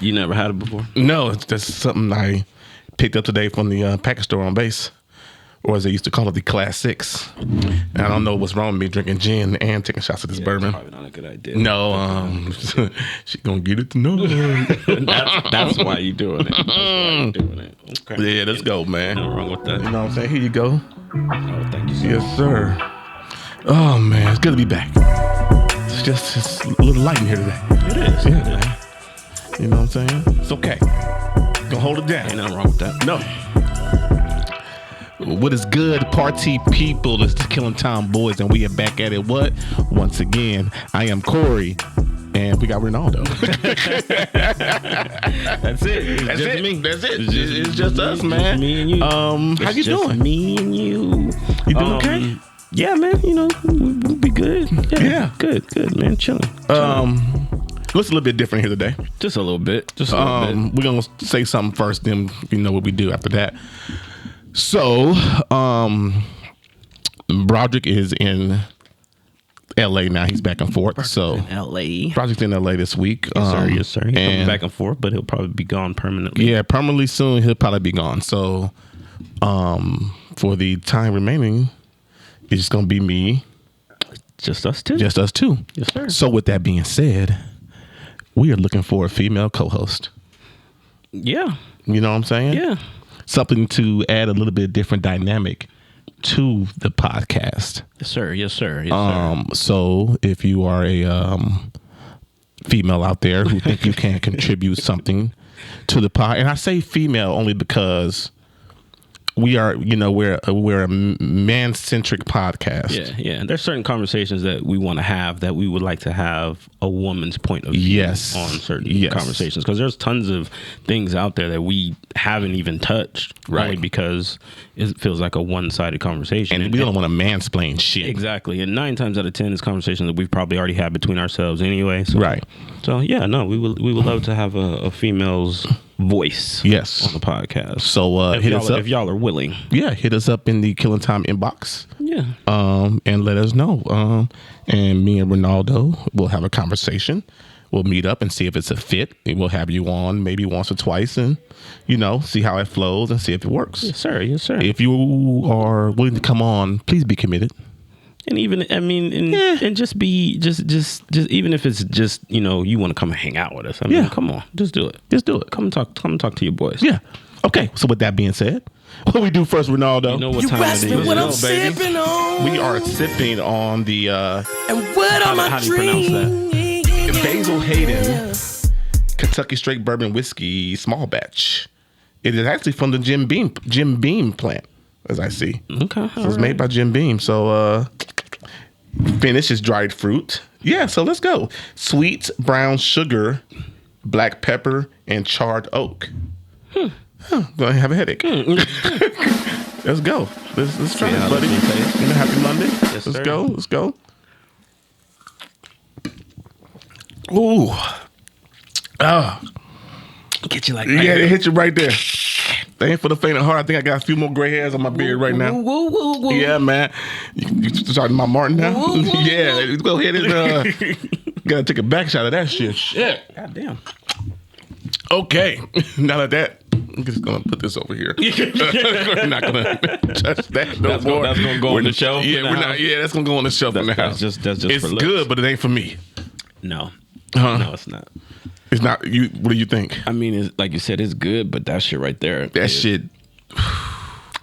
You never had it before? No, it's just something I picked up today from the package store on base. Or as they used to call it, the Class 6. And I don't know what's wrong with me drinking gin and taking shots of this bourbon. Probably not a good idea. No, she gonna get it to know. That's why you doing it. That's why you doing it. Okay. Yeah, let's go, man. Nothing wrong with that. You know what I'm saying? Here you go. Oh, thank you, sir. Yes, sir. Oh, man, it's good to be back. It's a little light in here today. It is. Yeah, man. You know what I'm saying? It's okay. Gonna hold it down. Ain't nothing wrong with that. No. What is good, party people? It's the Killing Tyme Boyz, and we are back at it. Once again, I am Corey, and we got Ronaldo. That's it. That's just it. me. That's it. It's just us, man. Me and you. How you doing? Me and you. You doing okay? Yeah, man. You know, we'll be good. Yeah. Good, man. Chilling. Looks a little bit different here today. Just a little bit. We're gonna say something first, then you know what we do after that. So, Rodgers is in L.A. now. He's back and forth. So, L.A. Rodgers in L.A. this week. Yes, sir. He's coming back and forth, but he'll probably be gone permanently. Yeah, permanently soon. He'll probably be gone. So, for the time remaining, it's just gonna be me. Just us two. Just us two. Yes, sir. So, with that being said, we are looking for a female co-host. Yeah. You know what I'm saying? Yeah. Something to add a little bit different dynamic to the podcast. Yes, sir. Yes, sir. So if you are a female out there who think you can contribute something to the pod, and I say female only because we are, we're a man-centric podcast. Yeah. There's certain conversations that we want to have that we would like to have a woman's point of view on certain conversations, because there's tons of things out there that we haven't even touched, only because it feels like a one-sided conversation, and we don't want to mansplain shit. Exactly, and 9 times out of 10 is conversations that we've probably already had between ourselves anyway. So, So yeah, no, we would love to have a female's voice on the podcast. So hit us up if y'all are willing. Yeah, hit us up in the Killing Tyme inbox. Yeah. And let us know. And me and Ronaldo will have a conversation. We'll meet up and see if it's a fit. And we'll have you on maybe once or twice and, see how it flows and see if it works. Yes, sir. Yes, sir. If you are willing to come on, please be committed. And even, and just be, just even if it's just, you want to come and hang out with us. Come on, just do it. Just do it. Come talk to your boys. Yeah. Okay. So with that being said, what we do first, Ronaldo? You know what time it is. What I'm sipping on. We are sipping on the and what am I how do you pronounce that? Basil Hayden Kentucky Straight Bourbon Whiskey Small Batch. It is actually from the Jim Beam plant, as I see. Okay. So it's made by Jim Beam. So finish is dried fruit. Yeah, so let's go. Sweet brown sugar, black pepper, and charred oak. Gonna have a headache. Let's go. Let's try this, buddy. Happy Monday. Yes, let's sir. go. Let's go. Ooh. Get you like Yeah, it hit you right there. They ain't for the faint of heart. I think I got a few more gray hairs on my beard right now. Woo. Yeah, man. You starting my Martin now? Yeah, go ahead and gotta take a back shot of that shit. Shit. God damn. Okay. Now that I'm just gonna put this over here. We're not gonna touch that no more. That's gonna go on the shelf. Yeah, we're not. Yeah, that's gonna go on the shelf in the house. That's just it's for good, but it ain't for me. No. Huh? No, it's not. It's not. You. What do you think? I mean, it's, like you said, it's good, but that shit right there. That shit.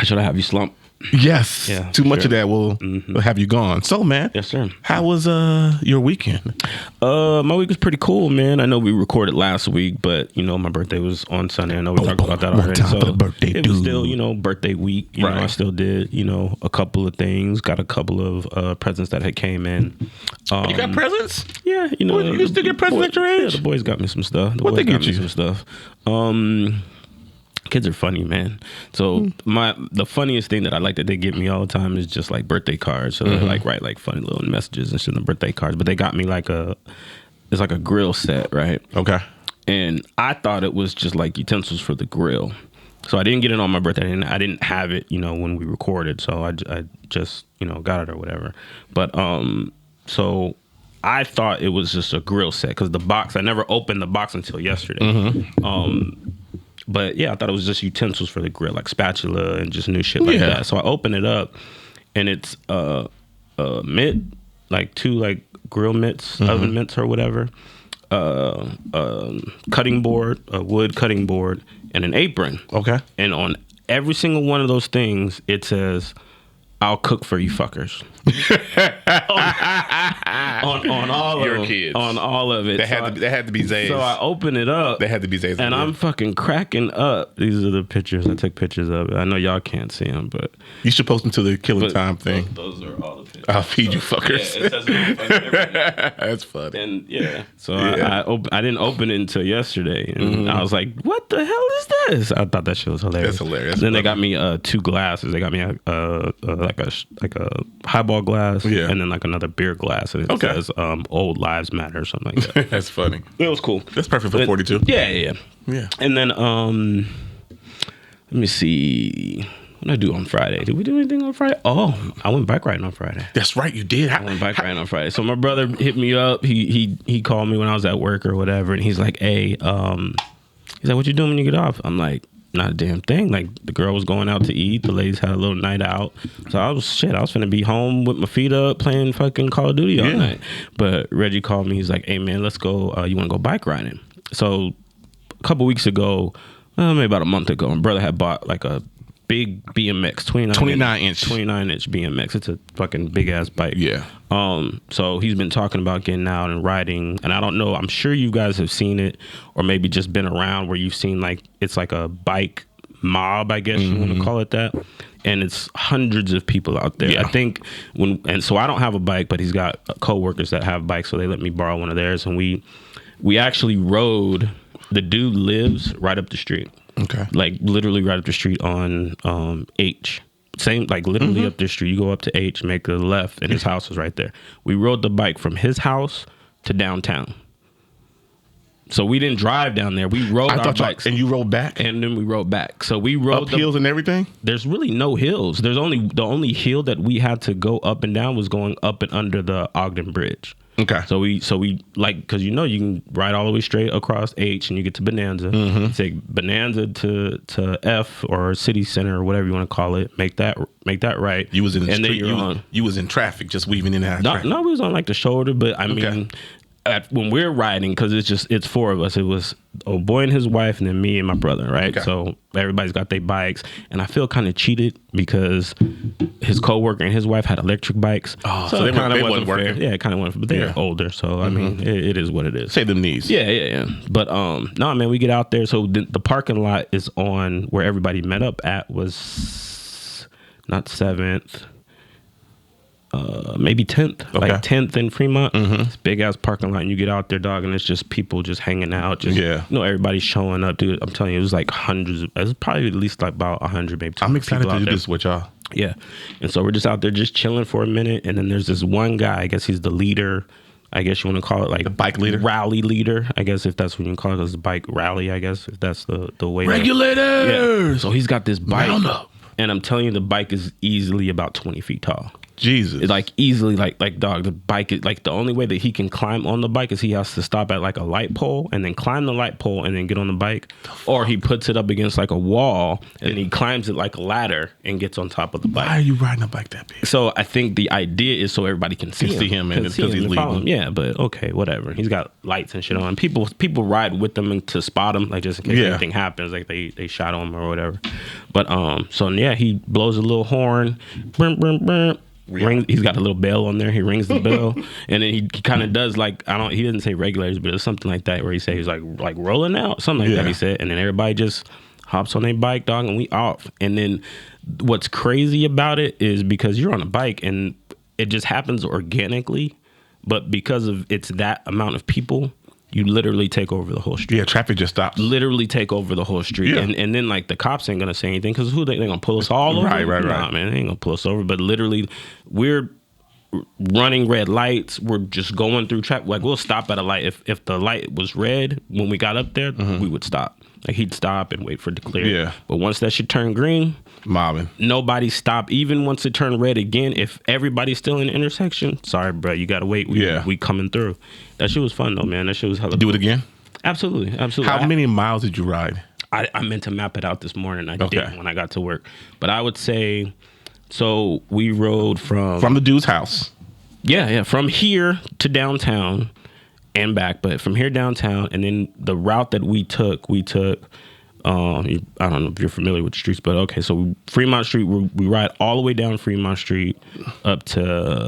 Should I have you slump? Yes. Yeah, Too much sure. of that will have you gone. So, man. Yes, sir. How was your weekend? My week was pretty cool, man. I know we recorded last week, but my birthday was on Sunday. I know we talked about that already. Time for the birthday, it was still, birthday week. You know, Right. I still did, a couple of things. Got a couple of presents that had came in. You got presents? Yeah, You still get presents at your age? Yeah, the boys got me some stuff. What they got get you? me some stuff. Kids are funny, man. So the funniest thing that I like that they give me all the time is just like birthday cards. So they like write like funny little messages and shit on the birthday cards. But they got me it's like a grill set, right? Okay. And I thought it was just like utensils for the grill. So I didn't get it on my birthday, and I didn't have it, when we recorded. So I just, got it or whatever. But so I thought it was just a grill set because the box. I never opened the box until yesterday. But yeah, I thought it was just utensils for the grill, like spatula and just new shit like that. So I open it up, and it's mitt, like 2 like grill mitts, oven mitts or whatever, cutting board, a wood cutting board, and an apron. Okay. And on every single one of those things, it says, "I'll cook for you fuckers." on all Your of them, kids. on all of it. That had to be Zay's. So I open it up. That had to be Zay's. And I'm fucking cracking up. These are the pictures. I took pictures of it. I know y'all can't see them, but you should post them to the Killing Tyme thing. Those are all the pictures. I'll feed you fuckers. Yeah, it says motherfucker everything. That's funny. And so I didn't open it until yesterday, and I was like, "What the hell is this?" I thought that shit was hilarious. That's hilarious. Then they got me 2 glasses. They got me like a highball glass, and then like another beer glass, and it says "Old Lives Matter" or something like that. That's funny. It was cool. That's perfect for 42. Yeah. And then let me see. What did I do on Friday? Did we do anything on Friday? Oh, I went bike riding on Friday. That's right, you did. I went bike riding on Friday. So my brother hit me up. He called me when I was at work or whatever, and he's like, "Hey, he's like, what you doing when you get off?" I'm like, "Not a damn thing." Like, the girl was going out to eat. The ladies had a little night out. So I was finna be home with my feet up playing fucking Call of Duty all night. But Reggie called me. He's like, "Hey man, let's go. You want to go bike riding?" So a couple weeks ago, maybe about a month ago, my brother had bought like a big BMX, 29 inch BMX. It's a fucking big ass bike. Yeah. So he's been talking about getting out and riding, and I don't know, I'm sure you guys have seen it, or maybe just been around where you've seen like, it's like a bike mob, I guess you want to call it that, and it's hundreds of people out there. I think so I don't have a bike, but he's got co-workers that have bikes, so they let me borrow one of theirs, and we actually rode. The dude lives right up the street. Okay. Like literally right up the street on H. Same, like literally up the street. You go up to H, make a left, and his house is right there. We rode the bike from his house to downtown. So we didn't drive down there. We rode our bikes. And you rode back? And then we rode back. So we rode up hills and everything? There's really no hills. The only hill that we had to go up and down was going up and under the Ogden Bridge. Okay. So we like, because you can ride all the way straight across H and you get to Bonanza. You take Bonanza to F or City Center or whatever you want to call it. Make that right. You was in the street. You was in traffic, just weaving in and out of traffic. No, we was on like the shoulder, but I mean, when we're riding, because it's 4 of us. It was a boy and his wife, and then me and my brother, right? Okay. So everybody's got their bikes, and I feel kind of cheated because his coworker and his wife had electric bikes. Oh, so it kind of wasn't working. Yeah, it kind of wasn't. But they're older, so I mean, it is what it is. Save them knees. Yeah. But no, man, we get out there. So the parking lot is on where everybody met up at was not 7th. Maybe 10th, like 10th in Fremont. It's big ass parking lot, and you get out there, dog, and it's just people just hanging out. Just, everybody's showing up, dude. I'm telling you, it was like hundreds. It was probably at least like about 100, maybe. I'm excited to do this with y'all. Yeah, and so we're just out there just chilling for a minute, and then there's this one guy. I guess he's the leader. I guess you want to call it like the bike leader, rally leader. I guess if that's what you can call it, it's the bike rally. I guess if that's the way. Regulators. Yeah. So he's got this bike, and I'm telling you, the bike is easily about 20 feet tall. Jesus. It's like easily like dog, the bike is like, the only way that he can climb on the bike is he has to stop at like a light pole and then climb the light pole and then get on the bike, or he puts it up against like a wall and he climbs it like a ladder and gets on top of the bike. Why are you riding a bike that big? So I think the idea is so everybody can see him and because he's leaving. Yeah, but okay, whatever. He's got lights and shit on. People ride with them to spot him, like just in case anything happens, like they shot him or whatever. But so yeah, he blows a little horn. Brum, brum, brum. He's got a little bell on there. He rings the bell, and then he kind of does like, he didn't say regulators, but it's something like that where he said he's like rolling out, something like that. He said, and then everybody just hops on their bike, dog, and we off. And then what's crazy about it is because you're on a bike and it just happens organically, but because of it's that amount of people, you literally take over the whole street. Yeah, traffic just stops. Literally take over the whole street. Yeah. And then like the cops ain't gonna say anything because they gonna pull us all over? Right. Nah, man, they ain't gonna pull us over. But literally, we're running red lights. We're just going through traffic. Like we'll stop at a light. If the light was red when we got up there, we would stop. Like he'd stop and wait for it to clear. Yeah. But once that shit turned green, mobbing. Nobody stopped. Even once it turned red again, if everybody's still in the intersection, sorry, bro, you gotta wait. We coming through. That shit was fun though, man. That shit was hella. Do it again? Absolutely. How many miles did you ride? I meant to map it out this morning. I didn't when I got to work. But I would say, so we rode from the dude's house. Yeah, from here to downtown and back, but from here downtown, and then the route that we took, I don't know if you're familiar with the streets, but okay, so Fremont Street, we ride all the way down Fremont Street up to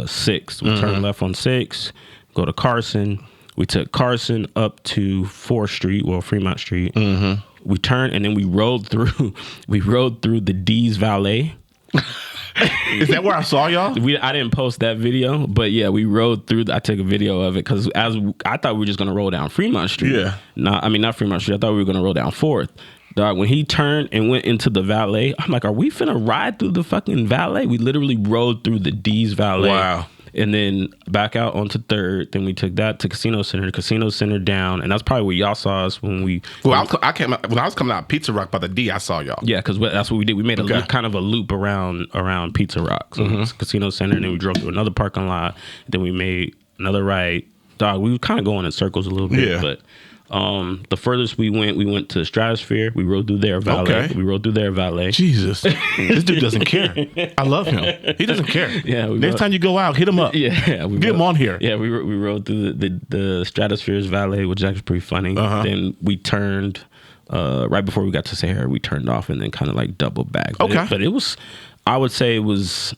6th. We turn left on 6th, go to Carson. We took Carson up to 4th Street, Fremont Street. We turned, and then we rode through the D's Valet. Is that where I saw y'all? I didn't post that video, but yeah, we rode through. I took a video of it because I thought we were just gonna roll down Fremont Street. Yeah. Not Fremont Street. I thought we were gonna roll down 4th. Dog, when he turned and went into the valet, I'm like, are we finna ride through the fucking valet? We literally rode through the D's Valet. Wow. And then back out onto 3rd. Then we took that to Casino Center down, and that's probably where y'all saw us when we. Well, when I was coming out Pizza Rock by the D, I saw y'all. Yeah, because that's what we did. We made a kind of a loop around Pizza Rock, so it's Casino Center, and then we drove to another parking lot. Then we made another right. Dog, we were kind of going in circles a little bit, but. The furthest we went to Stratosphere. We rode through their valet. Okay. We rode through their valet. Jesus, this dude doesn't care. I love him. He doesn't care. Yeah. Next time you go out, hit him up. Yeah. Get him on here. Yeah, we rode through the Stratosphere's valet, which is actually pretty funny. Then we turned right before we got to Sahara. We turned off and then kind of like doubled back. But it was, I would say it was.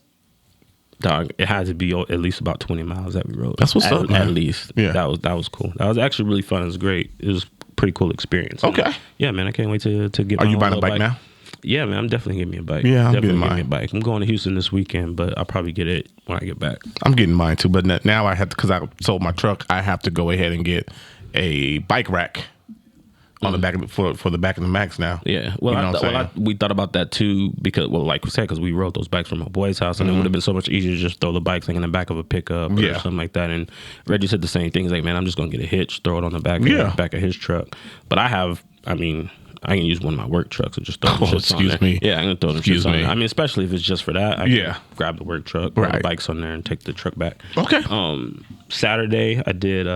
Dog, it had to be at least about 20 miles that we rode. That's what's up, man. At least. Yeah. That was cool. That was actually really fun. It was great. It was a pretty cool experience. Okay. Yeah, man. I can't wait to get. Are you buying a bike now? Yeah, man. I'm definitely getting me a bike. Yeah, I'm definitely getting mine. Me a bike. I'm going to Houston this weekend, but I'll probably get it when I get back. I'm getting mine too, but now I have to, because I sold my truck. I have to go ahead and get a bike rack on the back of for the back of the Max now. Yeah, well, we thought about that too because, like we said, because we rode those bikes from my boy's house, and it would have been so much easier to just throw the bikes like in the back of a pickup or something like that. And Reggie said the same thing. He's like, man, I'm just gonna get a hitch, throw it on the back of his truck. But I can use one of my work trucks and just throw them shits on there. Me. Yeah, I'm gonna throw them shits on there. I mean, especially if it's just for that. I can grab the work truck, put the bikes on there, and take the truck back. Okay. Saturday, I did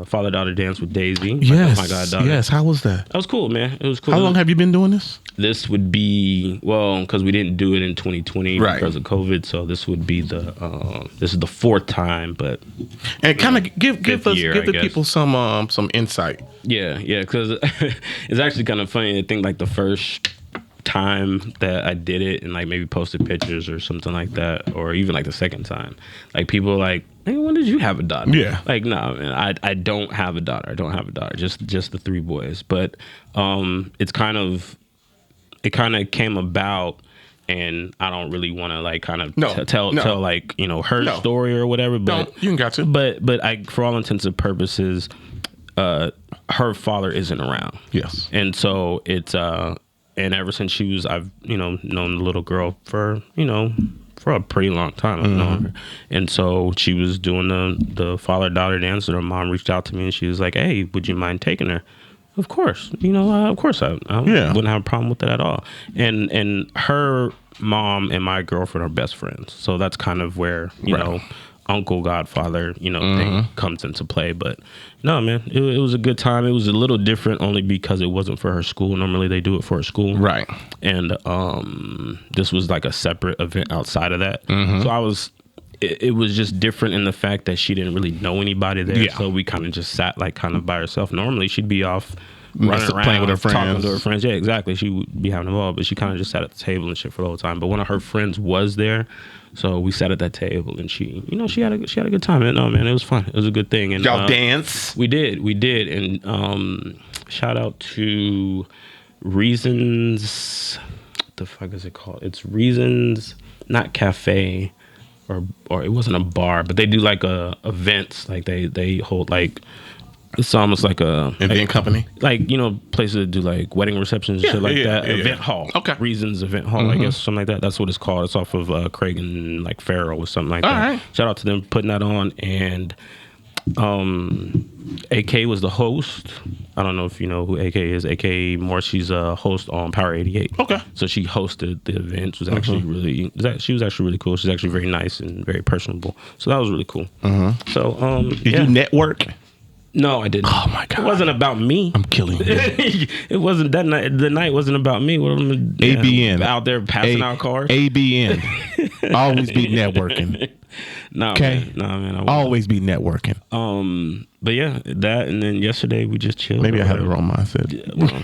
father-daughter dance with Daisy. Yes. My goddaughter. Yes. How was that? That was cool, man. It was cool. How long have you been doing this? This would be because we didn't do it in 2020 because of COVID. So this would be this is the 4th time, but kind of give the people some insight. Yeah, because it's actually kind of funny to think like the first time that I did it and like maybe posted pictures or something like that, or even like the second time, like people like, hey, when did you have a daughter? Yeah, like no, man, I don't have a daughter. I don't have a daughter. Just the 3 boys. But it kind of came about, and I don't really want to like kind of tell like her story or whatever. But you got to. But I, for all intents and purposes, her father isn't around. Yes, and so it's and ever since I've known the little girl for a pretty long time. I've known her, and so she was doing the father-daughter dance, and her mom reached out to me, and she was like, "Hey, would you mind taking her?" Of course, of course, I wouldn't have a problem with that at all. And her mom and my girlfriend are best friends, so that's kind of where uncle godfather thing comes into play. But no, man, it was a good time. It was a little different only because it wasn't for her school. Normally they do it for her school, right? And this was like a separate event outside of that. So it was just different in the fact that she didn't really know anybody there. So we kind of just sat like kind of by herself. Normally she'd be off running around, playing with her friends, talking to her friends. Yeah, exactly. She would be having a ball, but she kind of just sat at the table and shit for the whole time. But one of her friends was there, so we sat at that table, and she had a good time. And no, man, it was fun. It was a good thing. And y'all dance? We did, and shout out to Reasons. What the fuck is it called? It's Reasons, not Cafe, or it wasn't a bar, but they do like events. Like they hold like It's almost like a event company. Like, places that do like wedding receptions and shit like that. Event hall. Okay. Reasons Event Hall, I guess, something like that. That's what it's called. It's off of Craig and like Farrell or something like that. All right. Shout out to them putting that on. And AK was the host. I don't know if you know who AK is. AK Moore, she's a host on Power 88. Okay. So she hosted the event. She was actually she was actually really cool. She's actually very nice and very personable. So that was really cool. So Did you network? No, I didn't. Oh my God. It wasn't about me. I'm killing you. It wasn't that night. The night wasn't about me. What am I ABN. out there passing out cars? ABN. Always be networking. No, Okay. man. I Always be networking. But yeah, that, and then yesterday we just chilled. Maybe I had the wrong mindset. Yeah, well,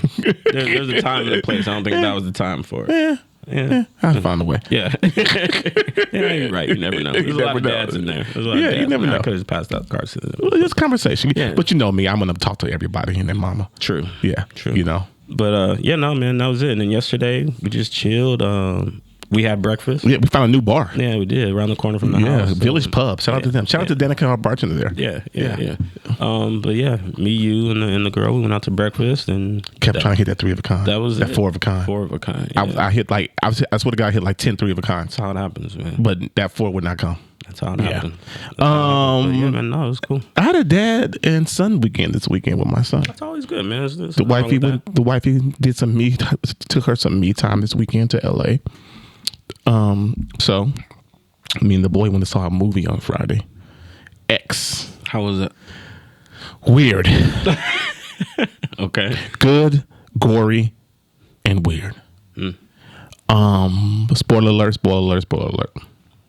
there's a time and a place. I don't think that was the time for it. Yeah. I'll find a way. Yeah. Yeah, you're right. You never know. There's a lot of dads in there. There's a lot of dads. You never know. I could have just passed out the cars to them. Well, it's conversation. Yeah. But you know me, I'm going to talk to everybody and their mama. True. Yeah. True. But, yeah, no, man, that was it. And then yesterday we just chilled. We had breakfast. Yeah, we found a new bar. Yeah, we did. Around the corner from the house. Village Pub. Shout out to them. Shout out to Danica, our bartender there. Yeah. But yeah, me, you, and the girl, we went out to breakfast and Kept trying to hit that 3 of a kind. That was that it. 4 of a kind. 4 of a kind. Yeah. I hit like, I swear to God, I hit like 10 3 of a kinds. That's how it happens, man. But that 4 would not come. That's how it happens. Yeah, Man, no, it was cool. I had a dad and son weekend this weekend with my son. That's always good, man. The wifey did took her some me time this weekend to LA. So me and the boy went and saw a movie on Friday. X. How was it? Weird. Okay. Good, gory, and weird. Spoiler alert.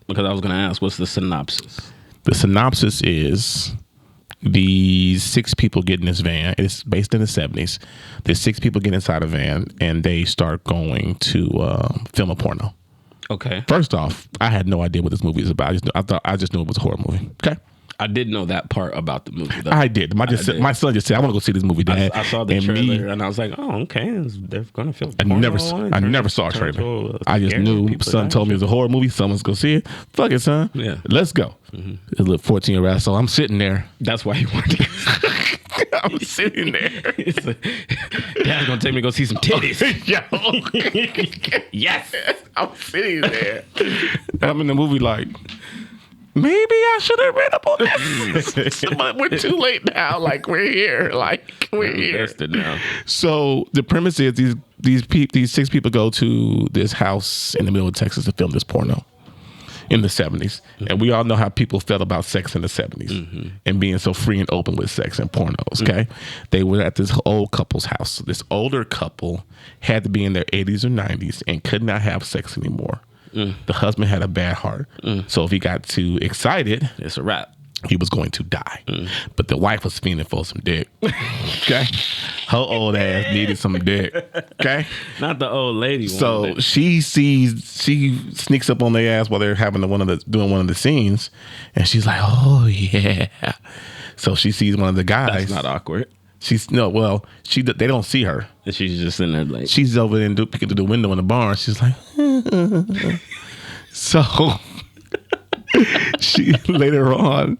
Because I was going to ask, what's the synopsis? The synopsis is these 6 people get in this van. It's based in the 70s. There's 6 people get inside a van and they start going to film a porno. Okay. First off, I had no idea what this movie is about. I just knew it was a horror movie. Okay. I did know that part about the movie, though. I did. My son just said, "I want to go see this movie, Dad." I saw the trailer and I was like, "Oh, okay, they're gonna film." I never saw a trailer. I just knew. Son told me it was a horror movie. Someone's gonna see it. Fuck it, son. Yeah, let's go. It's a little 14-year-old asshole. I'm sitting there. That's why he wanted. I'm sitting there. Dad's gonna take me to go see some titties. Yo. Yes, I'm sitting there. I'm in the movie like, maybe I should have read up on this. But we're too late now. Like, we're here. We're here. Now. So the premise is these 6 people go to this house in the middle of Texas to film this porno in the 70s. And we all know how people felt about sex in the 70s and being so free and open with sex and pornos, okay? They were at this old couple's house. So this older couple had to be in their 80s or 90s and could not have sex anymore. The husband had a bad heart. So if he got too excited, it's a wrap. He was going to die. But the wife was fiending for some dick. Okay? Her old ass needed some dick. Okay? Not the old lady. So she sneaks up on their ass while they're having doing one of the scenes. And she's like, oh, yeah. So she sees one of the guys. That's not awkward. They don't see her. And she's just in there like. She's over there peeking through the window in the barn. She's like, so she later on,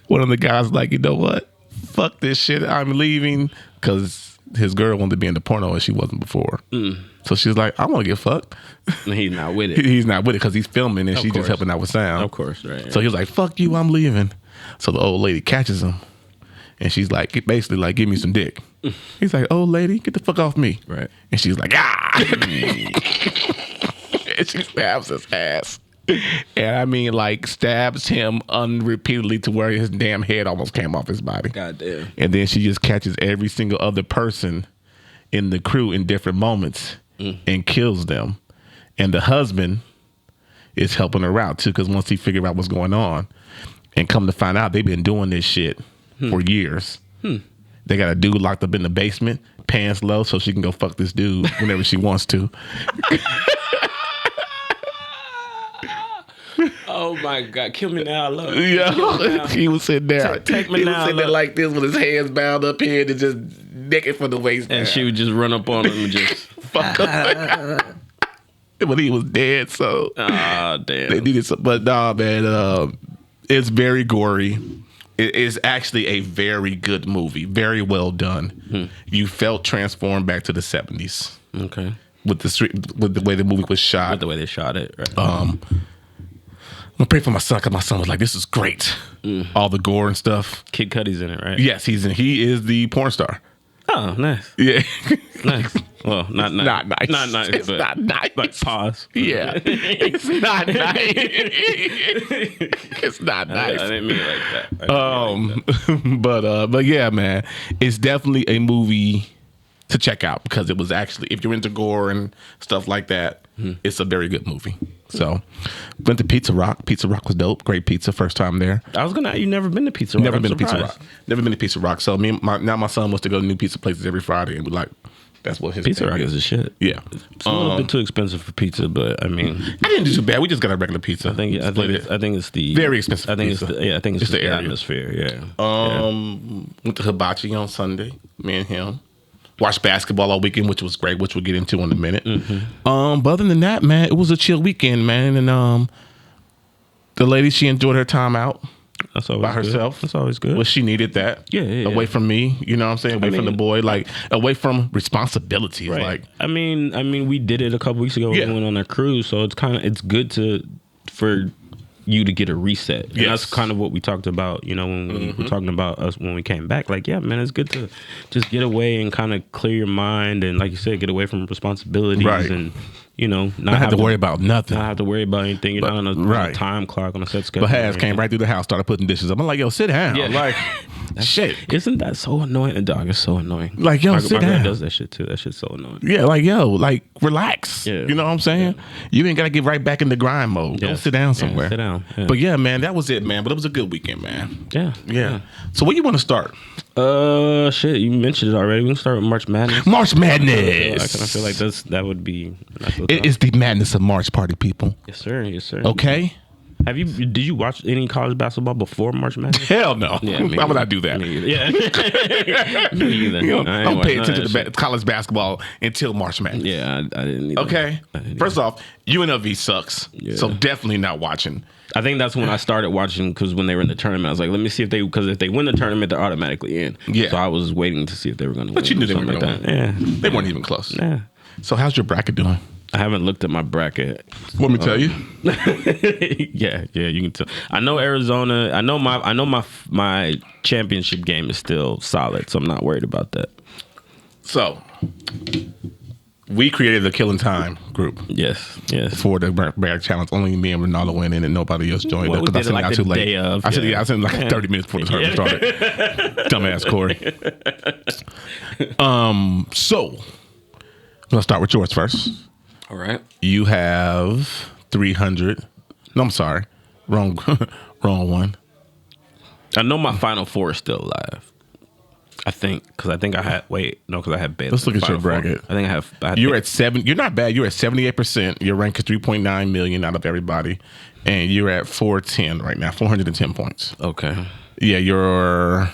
one of the guys like, you know what? Fuck this shit. I'm leaving, because his girl wanted to be in the porno and she wasn't before. So she's like, I want to get fucked. And he's not with it. He's not with it because he's filming and she's just helping out with sound. Of course, right. So he was like, fuck you, I'm leaving. So the old lady catches him. And she's like, basically like, give me some dick. He's like, old lady, get the fuck off me. Right. And she's like, ah. And she stabs his ass. And I mean, like, stabs him unrepeatedly to where his damn head almost came off his body. Goddamn. And then she just catches every single other person in the crew in different moments and kills them. And the husband is helping her out, too, because once he figured out what's going on, and come to find out, they've been doing this shit for years. They got a dude locked up in the basement, pants low, so she can go fuck this dude whenever she wants to. Oh my God, kill me now, love. Yeah, he was sitting there. Take me now. He was sitting there like this with his hands bound up here and just naked from the waist down. And she would just run up on him and just fuck up. But he was dead, so damn. They needed some. But nah, man, it's very gory. It is actually a very good movie. Very well done. You felt transformed back to the 70s. Okay. With the way the movie was shot. With the way they shot it. Right. I'm gonna pray for my son because my son was like, "This is great." All the gore and stuff. Kid Cudi's in it, right? Yes, he is the porn star. Oh, nice. Yeah. Nice. Well, not nice. Not nice. Not nice. It's not nice. Like pause. Yeah. It's not nice. It's not nice. I didn't mean it like that. But yeah, man, it's definitely a movie to check out because it was actually, if you're into gore and stuff like that, it's a very good movie. So went to Pizza Rock. Pizza Rock was dope. Great pizza. First time there. I was gonna. You never been to Pizza Rock? Never been to Pizza Rock. Never been to Pizza Rock. So now my son wants to go to new pizza places every Friday, and we like, that's what his Pizza thing Rock is a shit. Yeah, It's a little bit too expensive for pizza, but I mean, I didn't do too bad. We just got a regular pizza. I think it's the very expensive. I think pizza. I think it's Just just the the area. atmosphere. Yeah. Went to Hibachi on Sunday. Me and him watched basketball all weekend, which was great, which we'll get into in a minute. But other than that, man, it was a chill weekend, man. And the lady, she enjoyed her time out That's always by good. herself. That's always good. Well, she needed that. Yeah. Away from me, you know what I'm saying? Away from the boy, like away from responsibilities. Right. Like, I mean, we did it a couple weeks ago when we went on a cruise, so it's good for you to get a reset. And that's kind of what we talked about, when we were talking about us when we came back. Like, yeah, man, it's good to just get away and kind of clear your mind and, like you said, get away from responsibilities and not have to worry about nothing. Not have to worry about anything. You're not on a time clock on a set schedule. But Has came right through the house, started putting dishes up. I'm like, yo, sit down. Yeah. Like, shit. Isn't that so annoying? The dog is so annoying. Like, yo, sit my down. girl does that shit too. That shit's so annoying. Yeah, like, yo, like, relax. Yeah. You know what I'm saying? You ain't got to get right back in the grind mode. Go sit down somewhere. Sit down. Yeah. But yeah, man, that was it, man. But it was a good weekend, man. Yeah. So where you want to start? Shit, you mentioned it already. We can start with March Madness. March I Madness. kind of feel like that would be. It is the madness of March, party people. Yes, sir. Yes, sir. Okay? Did you watch any college basketball before March Madness? Hell no. Yeah, Why would I do that? Me either. Yeah. Me either. You know, I I ain't don't watch pay none attention of to that shit. college basketball until March Madness. Yeah, I didn't either. Okay? I didn't First off, UNLV sucks. Yeah. So definitely not watching. I think that's when I started watching because when they were in the tournament, I was like, let me see because if they win the tournament, they're automatically in. Yeah. So I was waiting to see if they were going to win. But you knew they were something going to like win. that. Yeah. They weren't even close. Yeah. So how's your bracket doing? I haven't looked at my bracket. Want me to tell you? yeah, you can tell. I know Arizona. I know my championship game is still solid, so I'm not worried about that. So we created the Killing Tyme group. Yes. For the bracket challenge. Only me and Ronaldo went in and nobody else joined Well, us we because did I it like sent the out too late. day of, I yeah. sent like 30 minutes before the tournament started. Dumbass Corey. So let's start with yours first. All right. You have 300. No, I'm sorry. Wrong one. I know my Final Four is still alive. I think because I had because I had Baylor. Let's look at your Final Four. bracket. I think I have. You're at 7. You're not bad. You're at 78%. Your rank is 3.9 million out of everybody, and you're at 410 right now. 410 points. Okay. Yeah,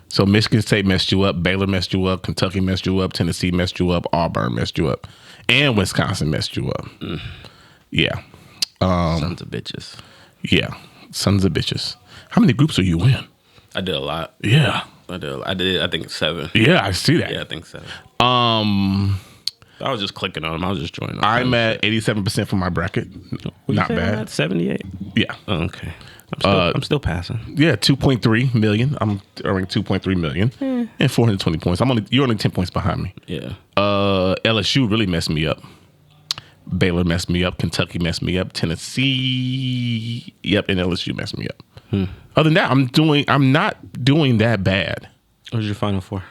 so Michigan State messed you up. Baylor messed you up. Kentucky messed you up. Tennessee messed you up. Auburn messed you up, and Wisconsin messed you up. Yeah. Sons of bitches. Yeah. Sons of bitches. How many groups are you in? I did a lot. Yeah. I did. I think 7. Yeah, I see that. Yeah, I think 7. Um, I was just clicking on them. I was just joining. I'm at 87% for my bracket. Not bad. At 78. Yeah. Oh, okay. I'm still passing. Yeah, 2.3 million. I'm earning 2.3 million and 420 points. You're only 10 points behind me. Yeah. LSU really messed me up. Baylor messed me up. Kentucky messed me up. Tennessee, and LSU messed me up. Other than that, I'm not doing that bad. What was your Final Four?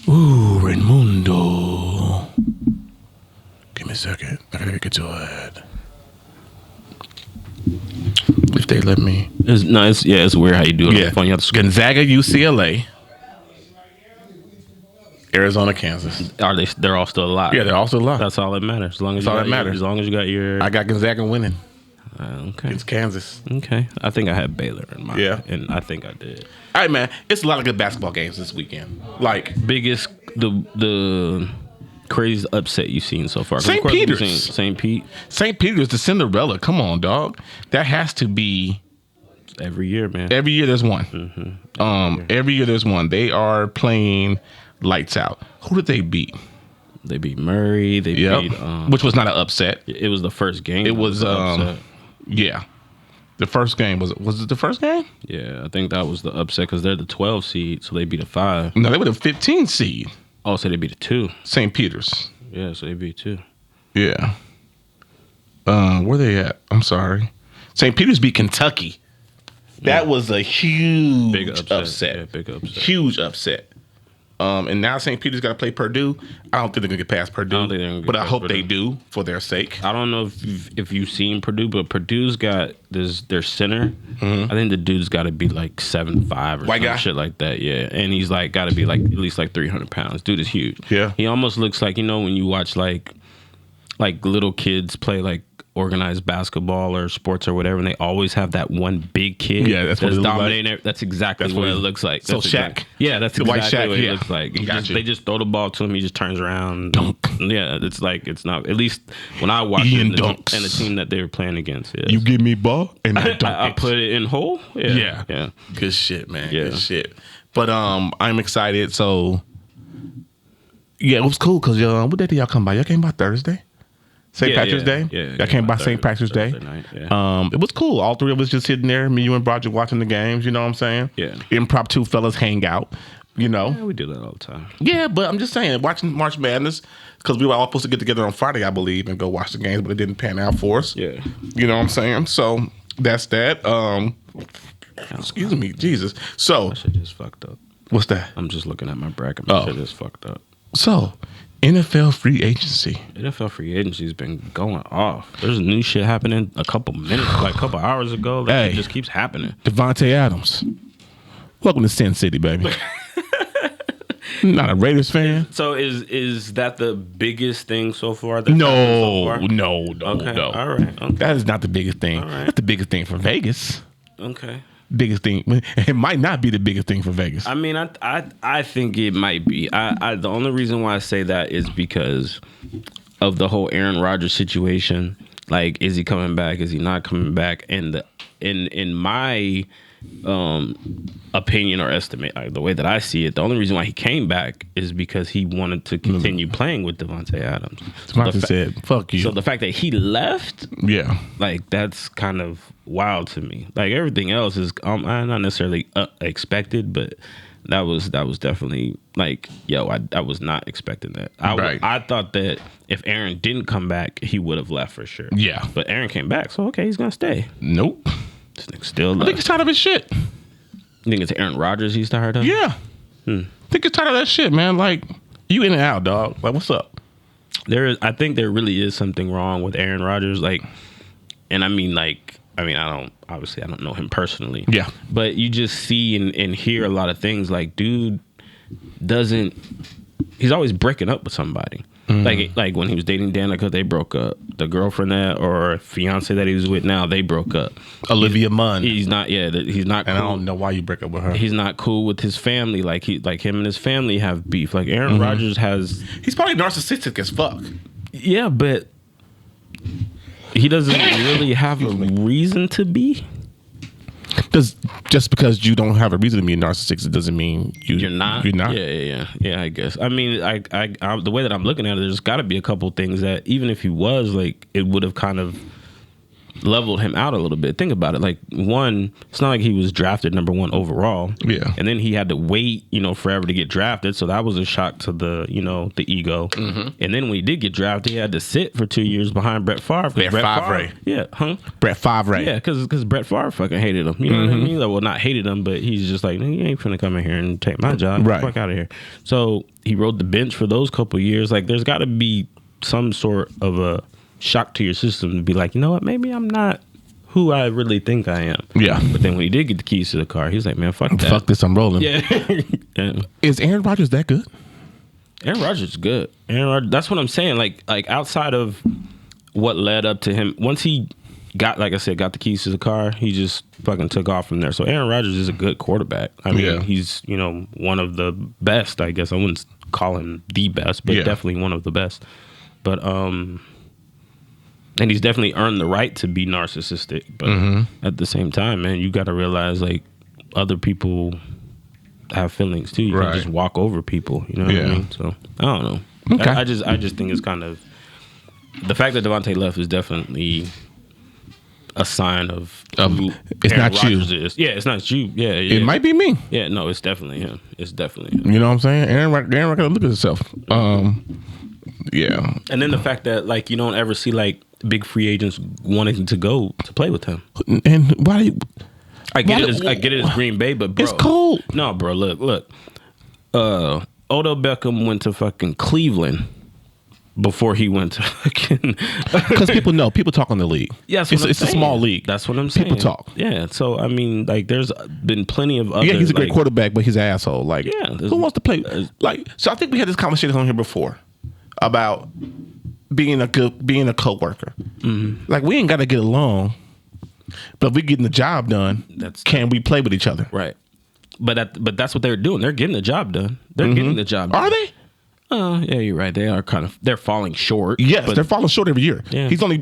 Ooh, Raimundo. Give me a second. I gotta get to it. If they let me. It's weird how you do it. Yeah. On the phone. You have to Gonzaga, UCLA, Arizona, Kansas. They're all still alive. Yeah, they're also alive. That's all that matters. As long as That's all that matters. As long as you got your. I got Gonzaga winning. Okay. It's Kansas. Okay. I think I had Baylor in mind. Yeah. And I think I did. All right, man. It's a lot of good basketball games this weekend. Like Biggest the craziest upset you've seen so far. 'Cause St. of course we've Peter's. seen St. Pete. St. Peter's, the Cinderella. Come on, dog. That has to be every year, man. Every year there's one. Every year there's one. They are playing lights out. Who did they beat? They beat Murray. They beat which was not an upset. It was the first game. It was upset. yeah. The first game was it the first game? Yeah, I think that was the upset because they're the 12 seed, so they beat a 5. No, they were the 15 seed. Oh, so they beat a 2. St. Peter's. Yeah, so they beat 2. Yeah. Where they at? I'm sorry. St. Peter's beat Kentucky. That was a huge Big upset. Yeah, big upset. Huge upset. And now St. Peter's got to play Purdue. I don't think they're gonna get past Purdue. I don't think they're gonna get but I past hope Purdue. they do for their sake. I don't know if you've seen Purdue, but Purdue's got their center. I think the dude's got to be like 7'5" or White some guy? shit like that. Yeah, and he's like got to be like at least like 300 pounds. Dude is huge. Yeah. He almost looks like, you know, when you watch like little kids play like organized basketball or sports or whatever, and they always have that one big kid. Yeah, that's what it looks like. dominating. That's exactly what it looks like. So That's Shaq. exactly, yeah, that's The white exactly Shaq, what it yeah. looks like. Got you. They just throw the ball to him. He just turns around. Dunk. Yeah, it's like it's not. At least when I watched Ian it, dunks. and the team that they were playing against. Yes. You give me ball and I dunk I it. put it in hole. Yeah, Yeah. Good shit, man. Yeah. Good shit. But I'm excited. So yeah, it was cool because what day did y'all come by? Y'all came by Thursday? St. Yeah, Patrick's yeah, Day? yeah, Y'all came by St. Patrick's Day? Thursday night, yeah. It was cool. All three of us just sitting there, me, you, and Roger watching the games, you know what I'm saying? Yeah. Impromptu fellas hang out, you know? Yeah, we do that all the time. Yeah, but I'm just saying, watching March Madness, because we were all supposed to get together on Friday, I believe, and go watch the games, but it didn't pan out for us. Yeah. You know what I'm saying? So that's that. Excuse me, Jesus. So, My shit just fucked up. what's that? I'm just looking at my bracket. My shit just fucked up. So, NFL free agency. NFL free agency's been going off. There's new shit happening a couple minutes, like a couple hours ago. That shit just keeps happening. Devontae Adams. Welcome to Sin City, baby. Not a Raiders fan. So is that the biggest thing so far? That's happened so far? No. Okay. All right. Okay. That is not the biggest thing. All right. That's the biggest thing for Vegas. Okay. Biggest thing. It might not be the biggest thing for Vegas. I mean, I think it might be. The only reason why I say that is because of the whole Aaron Rodgers situation. Like, is he coming back? Is he not coming back? And in my opinion or estimate, the way that I see it, the only reason why he came back is because he wanted to continue playing with Devontae Adams. Devontae said, "Fuck you." So the fact that he left, yeah. like, that's kind of wild to me. Like, everything else is not necessarily expected, but that was definitely like, yo, I was not expecting that. I thought that if Aaron didn't come back, he would have left for sure. Yeah. But Aaron came back, so okay, he's gonna stay. Nope. This nigga still I left. think he's tired of his shit. You think it's Aaron Rodgers he's tired of? Yeah. I think he's tired of that shit, man. Like, you in and out, dog. Like, what's up? I think there really is something wrong with Aaron Rodgers. Like, and I mean, I don't know him personally. Yeah. But you just see and hear a lot of things. Like, dude he's always breaking up with somebody. Like when he was dating Danica, they broke up. The girlfriend or fiance that he was with now, they broke up. Olivia Munn. He's not. Yeah, he's not. And cool. I don't know why you break up with her. He's not cool with his family. Like him and his family have beef. Like Aaron Rodgers has. He's probably narcissistic as fuck. Yeah, but he doesn't really have a reason to be. Just because you don't have a reason to be a narcissist, it doesn't mean You're not. You're not. Yeah. I guess. I mean, I the way that I'm looking at it, there's got to be a couple things that even if he was, like, it would have kind of leveled him out a little bit. Think about it. Like, one, it's not like he was drafted number 1 overall. Yeah. And then he had to wait, forever to get drafted. So that was a shock to the ego. And then when he did get drafted, he had to sit for 2 years behind Brett Favre. Brett Favre. Yeah. Huh? Brett Favre. Yeah, because Brett Favre fucking hated him. You know what I mean? Like, well, not hated him, but he's just like, he ain't finna come in here and take my job. Right. Fuck out of here. So he rode the bench for those couple years. Like, there's got to be some sort of a shock to your system to be like, you know what? Maybe I'm not who I really think I am. Yeah. But then when he did get the keys to the car, he's like, man, fuck that. Fuck this, I'm rolling. Yeah. Yeah. Is Aaron Rodgers that good? Aaron Rodgers is good. That's what I'm saying. Like outside of what led up to him, once he got the keys to the car, he just fucking took off from there. So Aaron Rodgers is a good quarterback. I mean, he's, one of the best, I guess. I wouldn't call him the best, but definitely one of the best. But And he's definitely earned the right to be narcissistic. But at the same time, man, you got to realize like other people have feelings too. You can just walk over people. You know what I mean? So I don't know. Okay. I just think it's kind of the fact that Devontae left is definitely a sign of it's Aaron not Rodgers you. Yeah, it's not you. Yeah, it might be me. Yeah, no, it's definitely him. It's definitely him. You know what I'm saying? Aaron gotta look at himself. Yeah. And then the fact that like you don't ever see like big free agents wanting to go to play with him. And why? I get it as Green Bay, but bro, it's cold. No, bro, look. Odell Beckham went to fucking Cleveland before he went to fucking. Because people talk on the league. Yeah, it's a small league. That's what I'm saying. People talk. Yeah, so I mean, like, there's been plenty of other. Yeah, he's a great quarterback, but he's an asshole. Like, who wants to play? Like, so I think we had this conversation on here before about being a coworker. Mm-hmm. Like, we ain't got to get along, but if we getting the job done, can we play with each other? Right. But that's what they're doing. They're getting the job done. They're getting the job done. Are they? Yeah, you're right. They are they're falling short. Yes, they're falling short every year. Yeah. He's only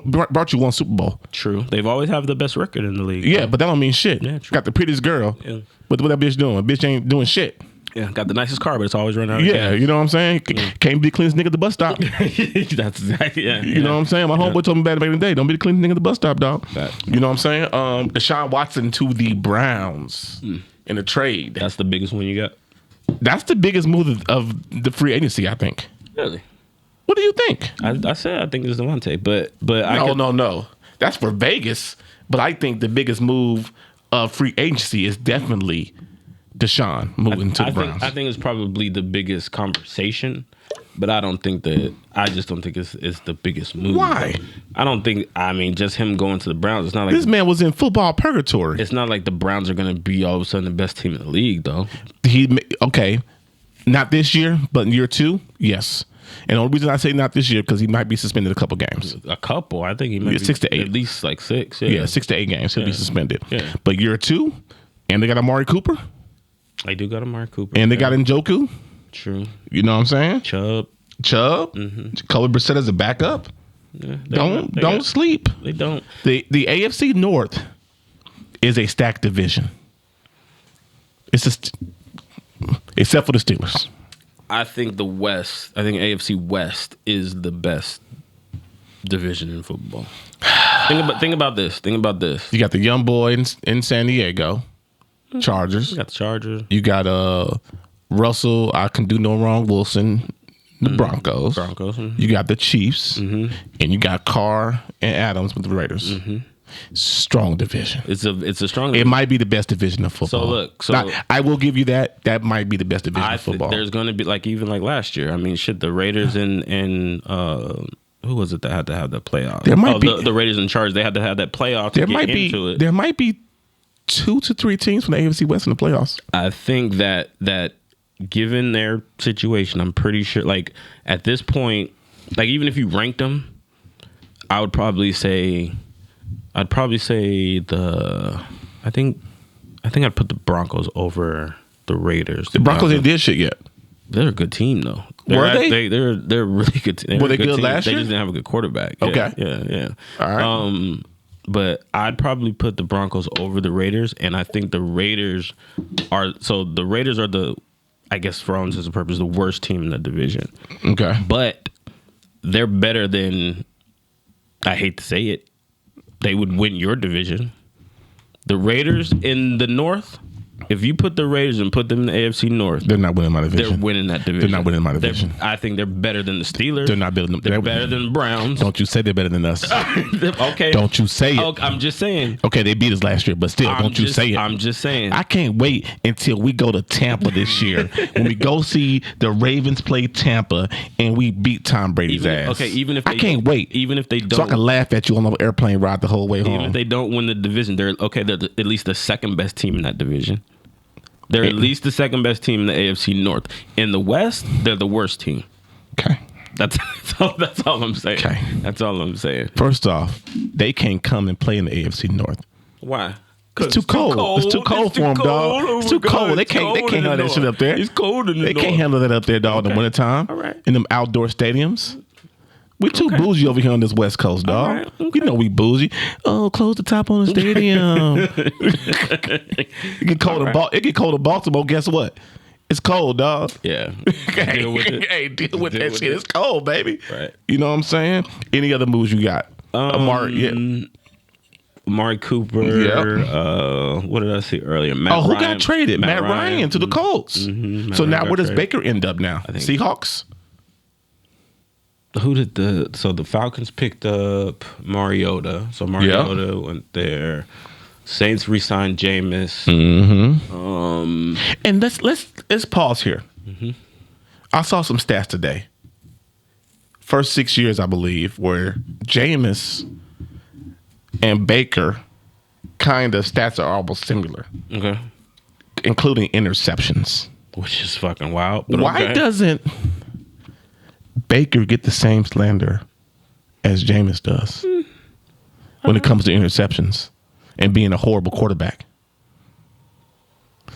brought you one Super Bowl. True. They've always have the best record in the league. Yeah, but that don't mean shit. Yeah, true. Got the prettiest girl. Yeah. What that bitch doing? Bitch ain't doing shit. Yeah, got the nicest car, but it's always running out of gas. You know what I'm saying? Can't be the cleanest nigga at the bus stop. That's exactly, You know what I'm saying? My homeboy told me back in the day, don't be the cleanest nigga at the bus stop, dog. You know what I'm saying? Deshaun Watson to the Browns in a trade. That's the biggest one you got? That's the biggest move of the free agency, I think. Really? What do you think? I said I think it's Devontae, but no. That's for Vegas. But I think the biggest move of free agency is definitely Deshaun moving to the Browns. I think it's probably the biggest conversation, but I just don't think it's the biggest move. Why? I don't think. I mean, just him going to the Browns. It's not like this man was in football purgatory. It's not like the Browns are going to be all of a sudden the best team in the league, though. Not this year, but in year 2, yes. And the only reason I say not this year because he might be suspended a couple games. A couple, I think he might be 6 to 8, at least like 6. Yeah, 6 to 8 games he'll be suspended. Yeah. But year 2, and they got Amari Cooper. They do got Amari Cooper, and they got Njoku. True. You know what I'm saying? Chubb. Kobe Brissett as a backup. Yeah, don't sleep. They don't. The AFC North is a stacked division. Except for the Steelers. I think AFC West is the best division in football. Think about this. You got the young boy in San Diego, Chargers. You got the Chargers. You got Russell, I can do no wrong, Wilson, the Broncos. You got the Chiefs, and you got Carr and Adams with the Raiders. Strong division. It's a strong division. It might be the best division of football. I will give you that. That might be the best division of football. There's going to be even like last year. I mean, the Raiders and who was it that had to have the playoff? There might be the Raiders in charge. They had to have that playoff to get into it. There might be 2 to 3 teams from the AFC West in the playoffs. I think that given their situation, I'm pretty sure. Like at this point, like even if you ranked them, I would probably say. I think I'd put the Broncos over the Raiders. The Broncos ain't did shit yet. They're a good team though. Were they? They're a really good team. Were they good last year? They just didn't have a good quarterback. Okay. Yeah. All right. But I'd probably put the Broncos over the Raiders, and I think the Raiders are the, I guess for all intents and purposes, the worst team in the division. Okay. But they're better than, I hate to say it, they would win your division. The Raiders in the North, if you put the Raiders and put them in the AFC North, they're not winning my division. They're winning that division. They're not winning my division. I think they're better than the Steelers. They're not better than They're better than the Browns. Don't you say they're better than us. Okay. Don't you say it. Oh, I'm just saying. Okay, they beat us last year, but still, don't you say it. I'm just saying. I can't wait until we go to Tampa this year when we go see the Ravens play Tampa and we beat Tom Brady's ass. Okay, even if I can't wait. Even if they don't, so I can laugh at you on the airplane ride the whole way home. Even if they don't win the division, they're at least the second best team in that division. They're at least the second best team in the AFC North. In the West, they're the worst team. Okay. That's all I'm saying. Okay. That's all I'm saying. First off, they can't come and play in the AFC North. Why? It's too cold. It's too cold for them, dog. It's too cold. They can't handle that shit up there. It's cold in the They North. can't handle that up there, dog, in the wintertime. All right. In them outdoor stadiums. We too bougie over here on this West Coast, dog. All right, okay. You know we bougie. Oh, close the top on the stadium. It get cold in Baltimore. Guess what? It's cold, dog. Yeah. Hey, Deal with it. Hey, deal with that with shit. it. It's cold, baby. Right. You know what I'm saying? Any other moves you got? Amari Cooper. Yep. What did I see earlier? Matt who Ryan. got traded? Matt Ryan to the Colts. Matt So Ryan now got where does traded. Baker end up now? think- Seahawks? Who did the Falcons picked up Mariota. So Mariota went there. Saints re-signed Jameis. And let's pause here. I saw some stats today. First 6 years, I believe, where Jameis and Baker kind of stats are almost similar, Okay. including interceptions. Which is fucking wild. But Why okay. doesn't Baker get the same slander as Jameis does when it comes to interceptions and being a horrible quarterback?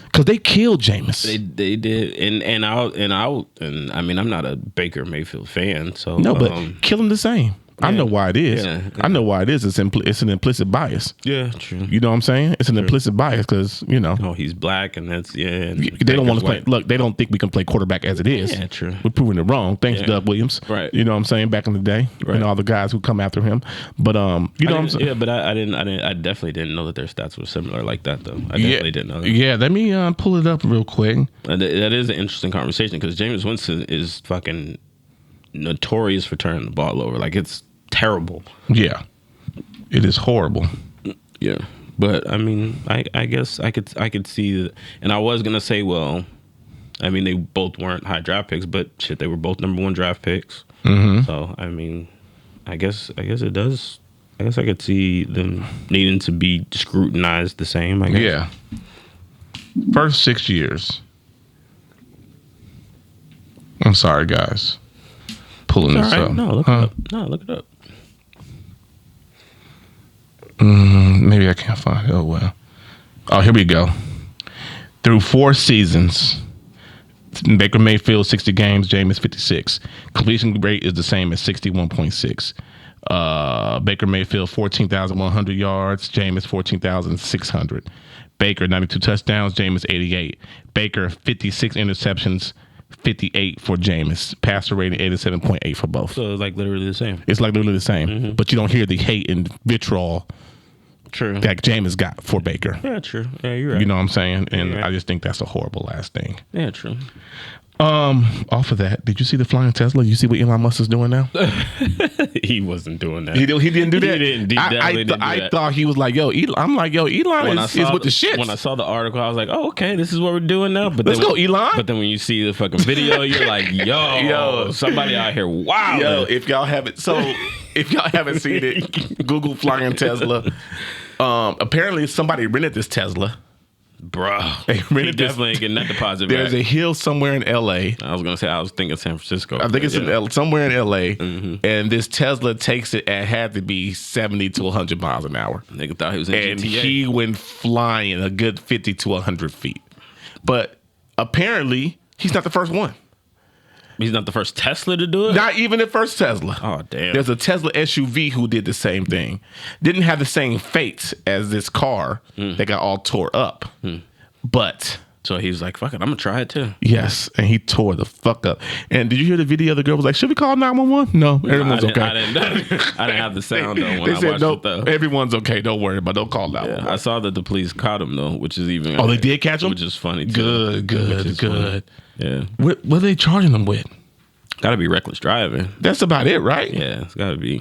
Because they killed Jameis. They did, and I mean, I'm not a Baker Mayfield fan, so No, but kill him the same. I know why it is. Yeah. I know why it is. It's an implicit bias. yeah, true. You know what I'm saying? It's an implicit bias because, you know, Oh, he's black, and that's and they don't want to play. Baker's white. Look, they don't think we can play quarterback as it is. Yeah, true. We're proving it wrong. Thanks, Yeah. Doug Williams. Right. You know what I'm saying? Back in the day, Right. and all the guys who come after him. But you know what I'm saying? Yeah, but I definitely didn't know that their stats were similar like that, though. I definitely didn't know that. Yeah, let me pull it up real quick. And that is an interesting conversation because Jameis Winston is fucking notorious for turning the ball over. Like, it's terrible. Yeah, it is horrible. Yeah, but I mean, I guess I could see that. And I was gonna say, well, I mean, they both weren't high draft picks, but shit, they were both number 1 draft picks. So I mean, I guess it does. I guess I could see them needing to be scrutinized the same. I guess. Yeah. First 6 years. I'm sorry, guys. Pulling All this right. up. No, look it up. No, look it up. Maybe I can't find it. Oh, well. Oh, here we go. Through 4 seasons, Baker Mayfield 60 games, Jameis 56. Completion rate is the same at 61.6. Baker Mayfield 14,100 yards, Jameis 14,600. Baker 92 touchdowns, Jameis 88. Baker 56 interceptions, 58 for Jameis. Passer rating 87.8 for both. So it's like literally the same. It's like literally the same, but you don't hear the hate and vitriol True. that Jameis got for Baker. Yeah, true. Yeah, you're right. You know what I'm saying? And Yeah. I just think that's a horrible last thing. Yeah, true. Off of that, did you see the flying Tesla? You see what Elon Musk is doing now? He wasn't doing that. He didn't do that. He didn't. He definitely didn't do I that. thought he was like, yo, Elon. I'm like, yo, Elon is with the shit. When I saw the article, I was like, "Oh, okay, this is what we're doing now." But Let's then, go, Elon. But then when you see the fucking video, you're like, "Yo, somebody out here, wow!" Yo, if y'all haven't seen it, Google flying Tesla. Apparently, somebody rented this Tesla. bro, They he rented this. definitely ain't getting that deposit There's back. a hill somewhere in L.A. I was thinking San Francisco. I think it's yeah. somewhere in L.A. And this Tesla takes it and had to be 70 to 100 miles an hour. Nigga thought he was in And GTA. he went flying a good 50 to 100 feet. But apparently, he's not the first one. He's not the first Tesla to do it. Not even the first Tesla. Oh damn! There's a Tesla SUV who did the same thing. Didn't have the same fate as this car that got all tore up. But So he was like, "Fuck it, I'm gonna try it too." yes, and he tore the fuck up. And did you hear the video? The girl was like, "Should we call 911?" No, everyone's okay. I didn't have the sound though when They I said watched no, it though. everyone's okay. Don't worry, but don't call 911. I saw that the police caught him though, which is even. Oh, they did catch him? which is funny. Too. Good, Which is good. funny. Yeah, What are they charging them with? gotta be reckless driving. That's about it, right? Yeah, it's gotta be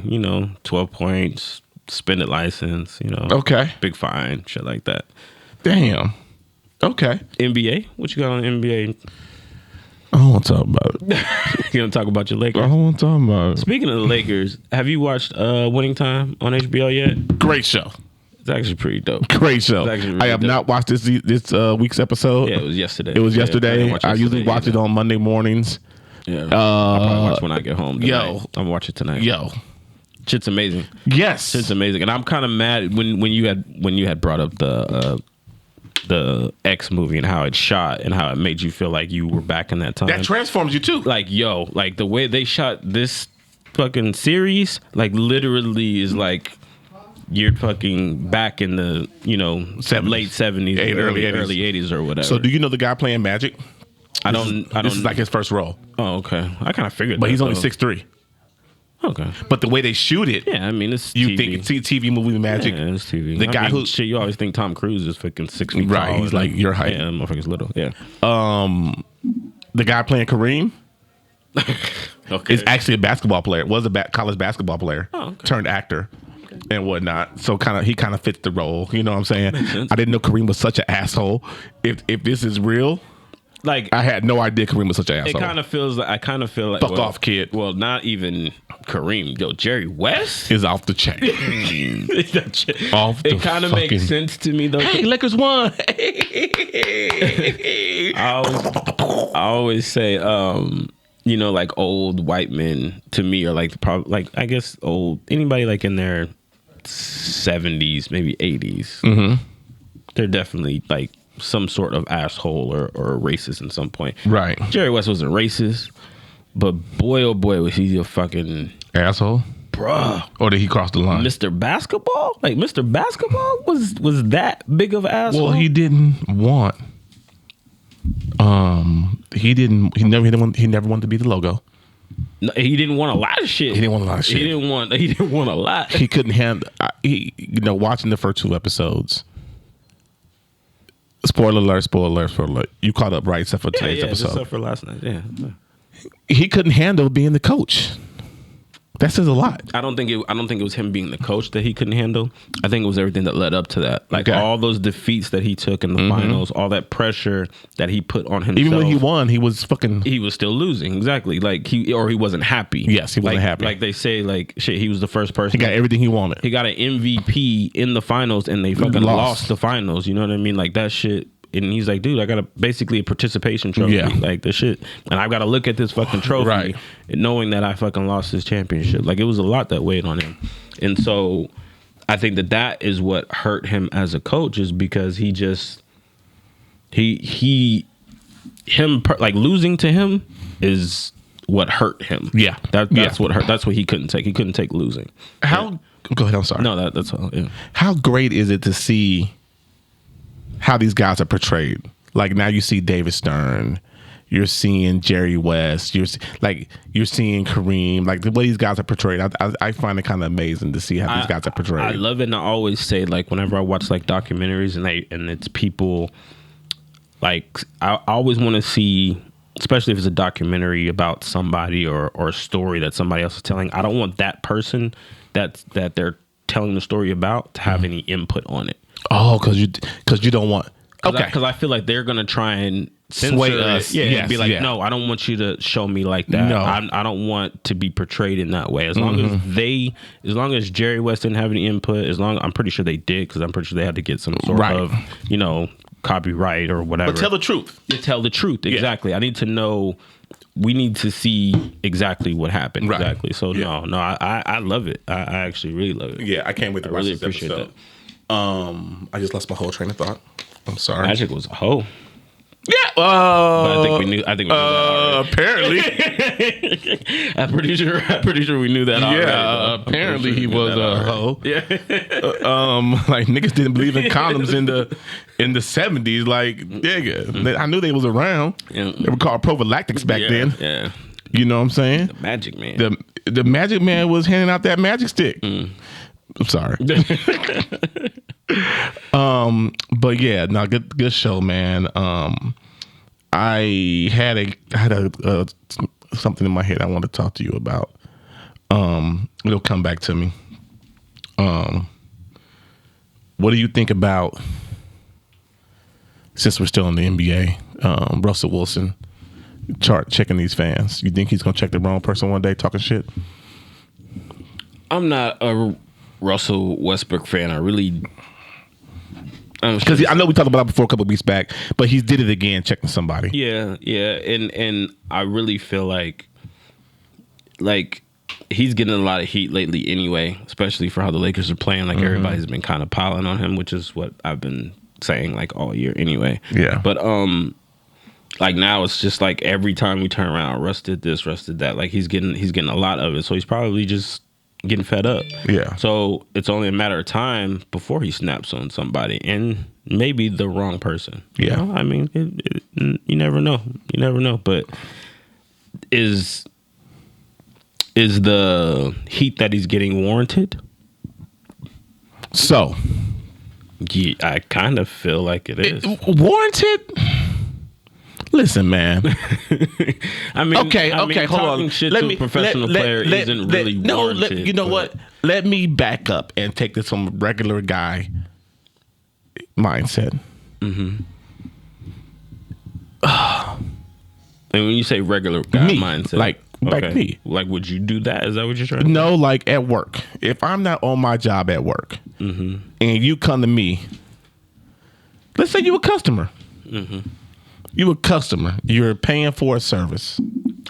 12 points, suspended license. Okay. big fine, shit like that. Damn. Okay. NBA, what you got on NBA? I don't want to talk about it. You gonna talk about your I Lakers? don't want to talk about it. Speaking of the Lakers, have you watched Winning Time on HBO yet? Great show. It's actually pretty dope. Great show. It's actually really I have dope. not watched this week's episode. Yeah, it was yesterday. It was Yeah, yesterday. didn't watch I usually yesterday watch it either. on Monday mornings. Yeah, I'll probably watch when I get home. Yo. Tonight. I'm watch it tonight. Yo. Shit's amazing. Yes. Shit's amazing, and I'm kind of mad when you had brought up the X movie and how it shot and how it made you feel like you were back in that time. That transforms you too. Like the way they shot this fucking series, like literally is like you're fucking back in the late 70s, early 80s or whatever. So do you know the guy playing Magic? I don't. This is like his first role. Oh, okay. I kind of figured, but that, he's only though. 6'3". Okay. But the way they shoot it, Yeah, I mean it's you TV. think it's TV movie Magic. Yeah, it's TV. The guy who you always think Tom Cruise is fucking 6 feet right, tall. he's like your height. Yeah, motherfucker's little. Yeah. The guy playing Kareem Okay. is actually a basketball player. Was a college basketball player okay. turned actor and whatnot. So he kind of fits the role. You know what I'm saying? Makes sense. I didn't know Kareem was such an asshole. If this is real, like I had no idea Kareem was such an asshole. it kind of feels like I kind of feel like Fuck off, kid. Well, not even Kareem. Yo, Jerry West is off the chain. Off the it kind of fucking- makes sense to me though. Hey, Lakers won. I always say, like old white men to me are like probably like I guess old anybody like in their 70s, maybe 80s. Mm-hmm. They're definitely like some sort of asshole or racist at some point. Right. Jerry West wasn't racist, but boy oh boy was he a fucking asshole. Bruh. Or did he cross the line? Mr. Basketball? Like Mr. Basketball was that big of an asshole? Well, he didn't want. He never wanted to be the logo. No, he didn't want a lot of shit. He didn't want a lot of shit. He didn't want a lot. He couldn't handle. Watching the first 2 episodes. Spoiler alert. You caught up, right? Except for today's episode. Except for last night. Yeah. He couldn't handle being the coach. That says a lot. I don't think it was him being the coach that he couldn't handle. I think it was everything that led up to that. Like all those defeats that he took in the finals, all that pressure that he put on himself. Even when he won, he was fucking. He was still losing. Exactly. Like he wasn't happy. Yes, he wasn't happy. Like they say, like shit. He was the first person. He got everything he wanted. He got an MVP in the finals, and they fucking lost the finals. You know what I mean? Like that shit. And he's like, dude, I got basically a participation trophy. Yeah. Like this shit. And I've got to look at this fucking trophy right. knowing that I fucking lost this championship. Like it was a lot that weighed on him. And so I think that is what hurt him as a coach, is because he just, like losing to him is what hurt him. Yeah. That's what hurt. That's what he couldn't take. He couldn't take losing. Go ahead. I'm sorry. No, that's all. Yeah. How great is it to see how these guys are portrayed? Like now you see David Stern, you're seeing Jerry West, you're seeing Kareem. Like the way these guys are portrayed, I find it kind of amazing to see how these guys are portrayed. I love it, and I always say, like, whenever I watch like documentaries and it's people, like I always want to see, especially if it's a documentary about somebody or a story that somebody else is telling. I don't want that person that they're telling the story about to have any input on it. Oh, because you don't want. Okay, because I feel like they're gonna try and sway censor us. it. Yeah, Yes, and be like, yeah. no, I don't want you to show me like that. No. I don't want to be portrayed in that way. As long as Jerry West didn't have any input, I'm pretty sure they did, because I'm pretty sure they had to get some sort Right. of copyright or whatever. But tell the truth. You tell the truth, exactly. I need to know. We need to see exactly what happened. Right. Exactly. So I love it. I actually really love it. Yeah, I can't wait to watch really this appreciate episode. I just lost my whole train of thought. I'm sorry. Magic was a hoe. Yeah. But I think we knew that already. Apparently. I'm pretty sure we knew that already. Yeah. Apparently he was a hoe. Yeah. Like niggas didn't believe in condoms in the 70s. Like, nigga, I knew they was around. Yeah. They were called prophylactics back then. Yeah. You know what I'm saying? Magic Man. The Magic Man was handing out that magic stick. I'm sorry. But yeah, no, good show, man. I had a something in my head I want to talk to you about. It'll come back to me. What do you think about, since we're still in the NBA, Russell Wilson checking these fans? You think he's gonna check the wrong person one day talking shit? I'm not a Russell Westbrook fan. I really, because I know we talked about it before a couple of weeks back, but he did it again, checking somebody. Yeah, and I really feel like he's getting a lot of heat lately anyway, especially for how the Lakers are playing. Like everybody's been kind of piling on him, which is what I've been saying like all year anyway. Yeah. But like now it's just like every time we turn around, Russ did this, Russ did that. Like he's getting a lot of it, so he's probably just getting fed up. Yeah. So it's only a matter of time before he snaps on somebody, and maybe the wrong person. Yeah. You know? I mean, you never know. You never know. But is the heat that he's getting warranted? So, Yeah, I kind of feel like it is. Warranted? Listen, man. I mean, Okay, hold talking on. shit to a professional player isn't really warranted. You know but- what? Let me back up and take this from a regular guy mindset. And when you say regular guy Me, mindset, like me. like would you do that? Is that what you're trying to No, like at work. If I'm not on my job at work, and you come to me, let's say you a customer. You a customer. You're paying for a service.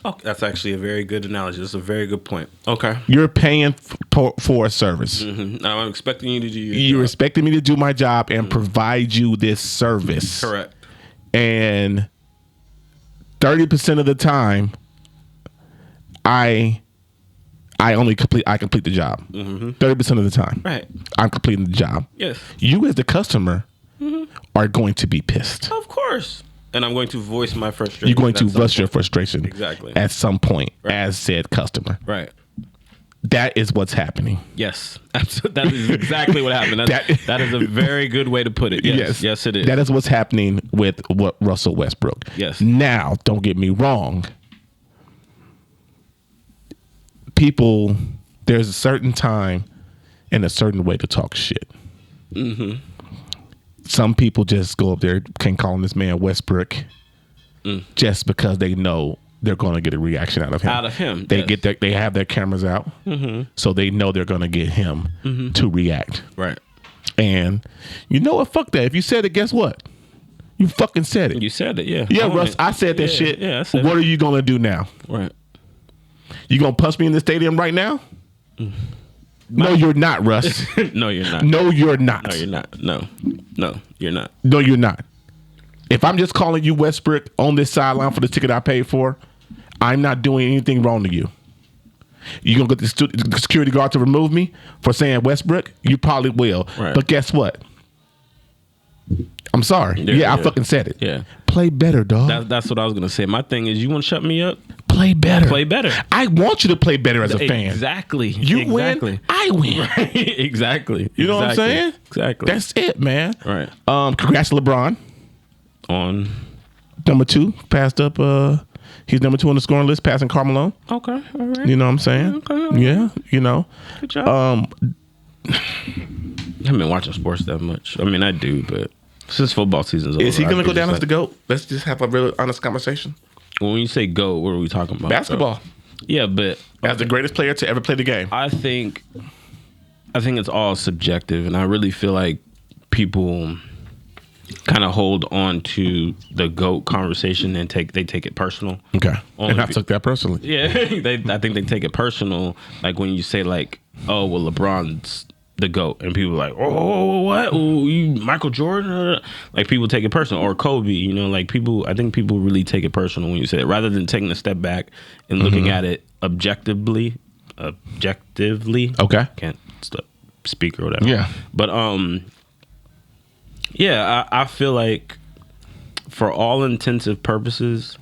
Oh, that's actually a very good analogy. That's a very good point. Okay. You're paying for a service. Now I'm expecting you to do your You're job. expecting me to do my job and provide you this service. Correct. And 30% of the time, I complete the job. 30% of the time, Right. I'm completing the job. Yes. You as the customer are going to be pissed. Of course. And I'm going to voice my frustration. You're going to at some voice your point. frustration Exactly. at some point Right. as said customer. Right. That is what's happening. Yes. Absolutely. That is exactly what happened. That is a very good way to put it. Yes. Yes, it is. That is what's happening with Russell Westbrook. Yes. Now, don't get me wrong. People, there's a certain time and a certain way to talk shit. Some people just go up there, can call this man Westbrook just because they know they're going to get a reaction out of him. They yes. they have their cameras out, so they know they're going to get him to react. Right. And you know what? Fuck that. If you said it, guess what? You fucking said it. You said it, yeah. Yeah, Russ, I said that shit. Yeah, I said what are you going to do now? Right. You going to punch me in the stadium right now? No, you're not, Russ. No, you're not. No, you're not. No, you're not. No, you're not. No, you're not. If I'm just calling you Westbrook on this sideline for the ticket I paid for, I'm not doing anything wrong to you. You gonna get the security guard to remove me for saying Westbrook? You probably will. Right. But guess what? I'm sorry. Yeah, I fucking said it. Yeah. Play better, dog. That's what I was gonna say. My thing is, you want to shut me up? Play better. Play better. I want you to play better as a fan. Exactly. You win, I win. Exactly. You know what I'm saying? Exactly. That's it, man. Right. Congrats to LeBron. On. Number 2, passed up. He's number 2 on the scoring list, passing Carmelo. Okay. All right. You know what I'm saying? Okay. Yeah. You know. Good job. I haven't been watching sports that much. I mean, I do, but since football season's over, Is he going to I go could down just as the GOAT? Let's just have a real honest conversation. When you say go, what are we talking about? Basketball. Yeah, but As the greatest player to ever play the game. I think it's all subjective, and I really feel like people kind of hold on to the GOAT conversation and take it personal. Okay. Only And I took that personally. Yeah, I think they take it personal. Like when you say like, oh, well, LeBron's the GOAT, and people are like, oh, what? Oh, you Michael Jordan? Like people take it personal, or Kobe. You know, like people. I think people really take it personal when you say it, rather than taking a step back and looking at it objectively. Okay. Can't speak or whatever. Yeah. But yeah, I feel like for all intensive purposes,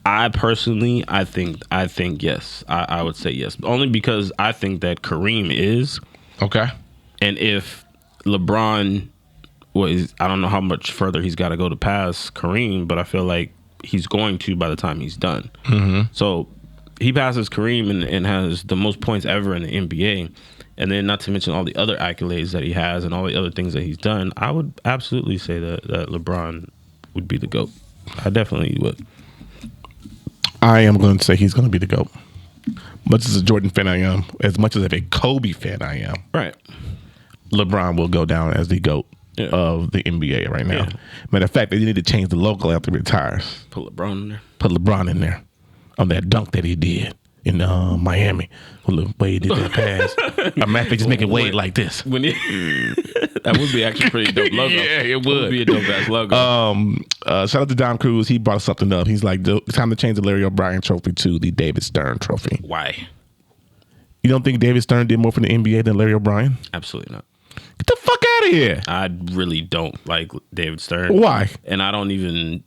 I think yes. I would say yes. Only because I think that Kareem is. Okay. And if LeBron was, I don't know how much further he's got to go to pass Kareem, but I feel like he's going to by the time he's done. So he passes Kareem and has the most points ever in the NBA. And then not to mention all the other accolades that he has and all the other things that he's done, I would absolutely say that LeBron would be the GOAT. I definitely would. I am going to say he's going to be the GOAT. Much as a Jordan fan I am, as much as a Kobe fan I am, Right. LeBron will go down as the GOAT Yeah. of the NBA right now. Yeah. Matter of fact, they need to change the logo after he retires. Put LeBron in there. Put LeBron in there on that dunk that he did. in Miami. Well, Wade did that pass. A matter of fact, just making Wade like this. When that would be actually pretty dope logo. Yeah, it That would be a dope ass logo. Shout out to Dom Cruz. He brought something up. He's like, time to change the Larry O'Brien trophy to the David Stern trophy. Why? You don't think David Stern did more for the NBA than Larry O'Brien? Absolutely not. Get the fuck out of here. I really don't like David Stern. Why? And I don't even...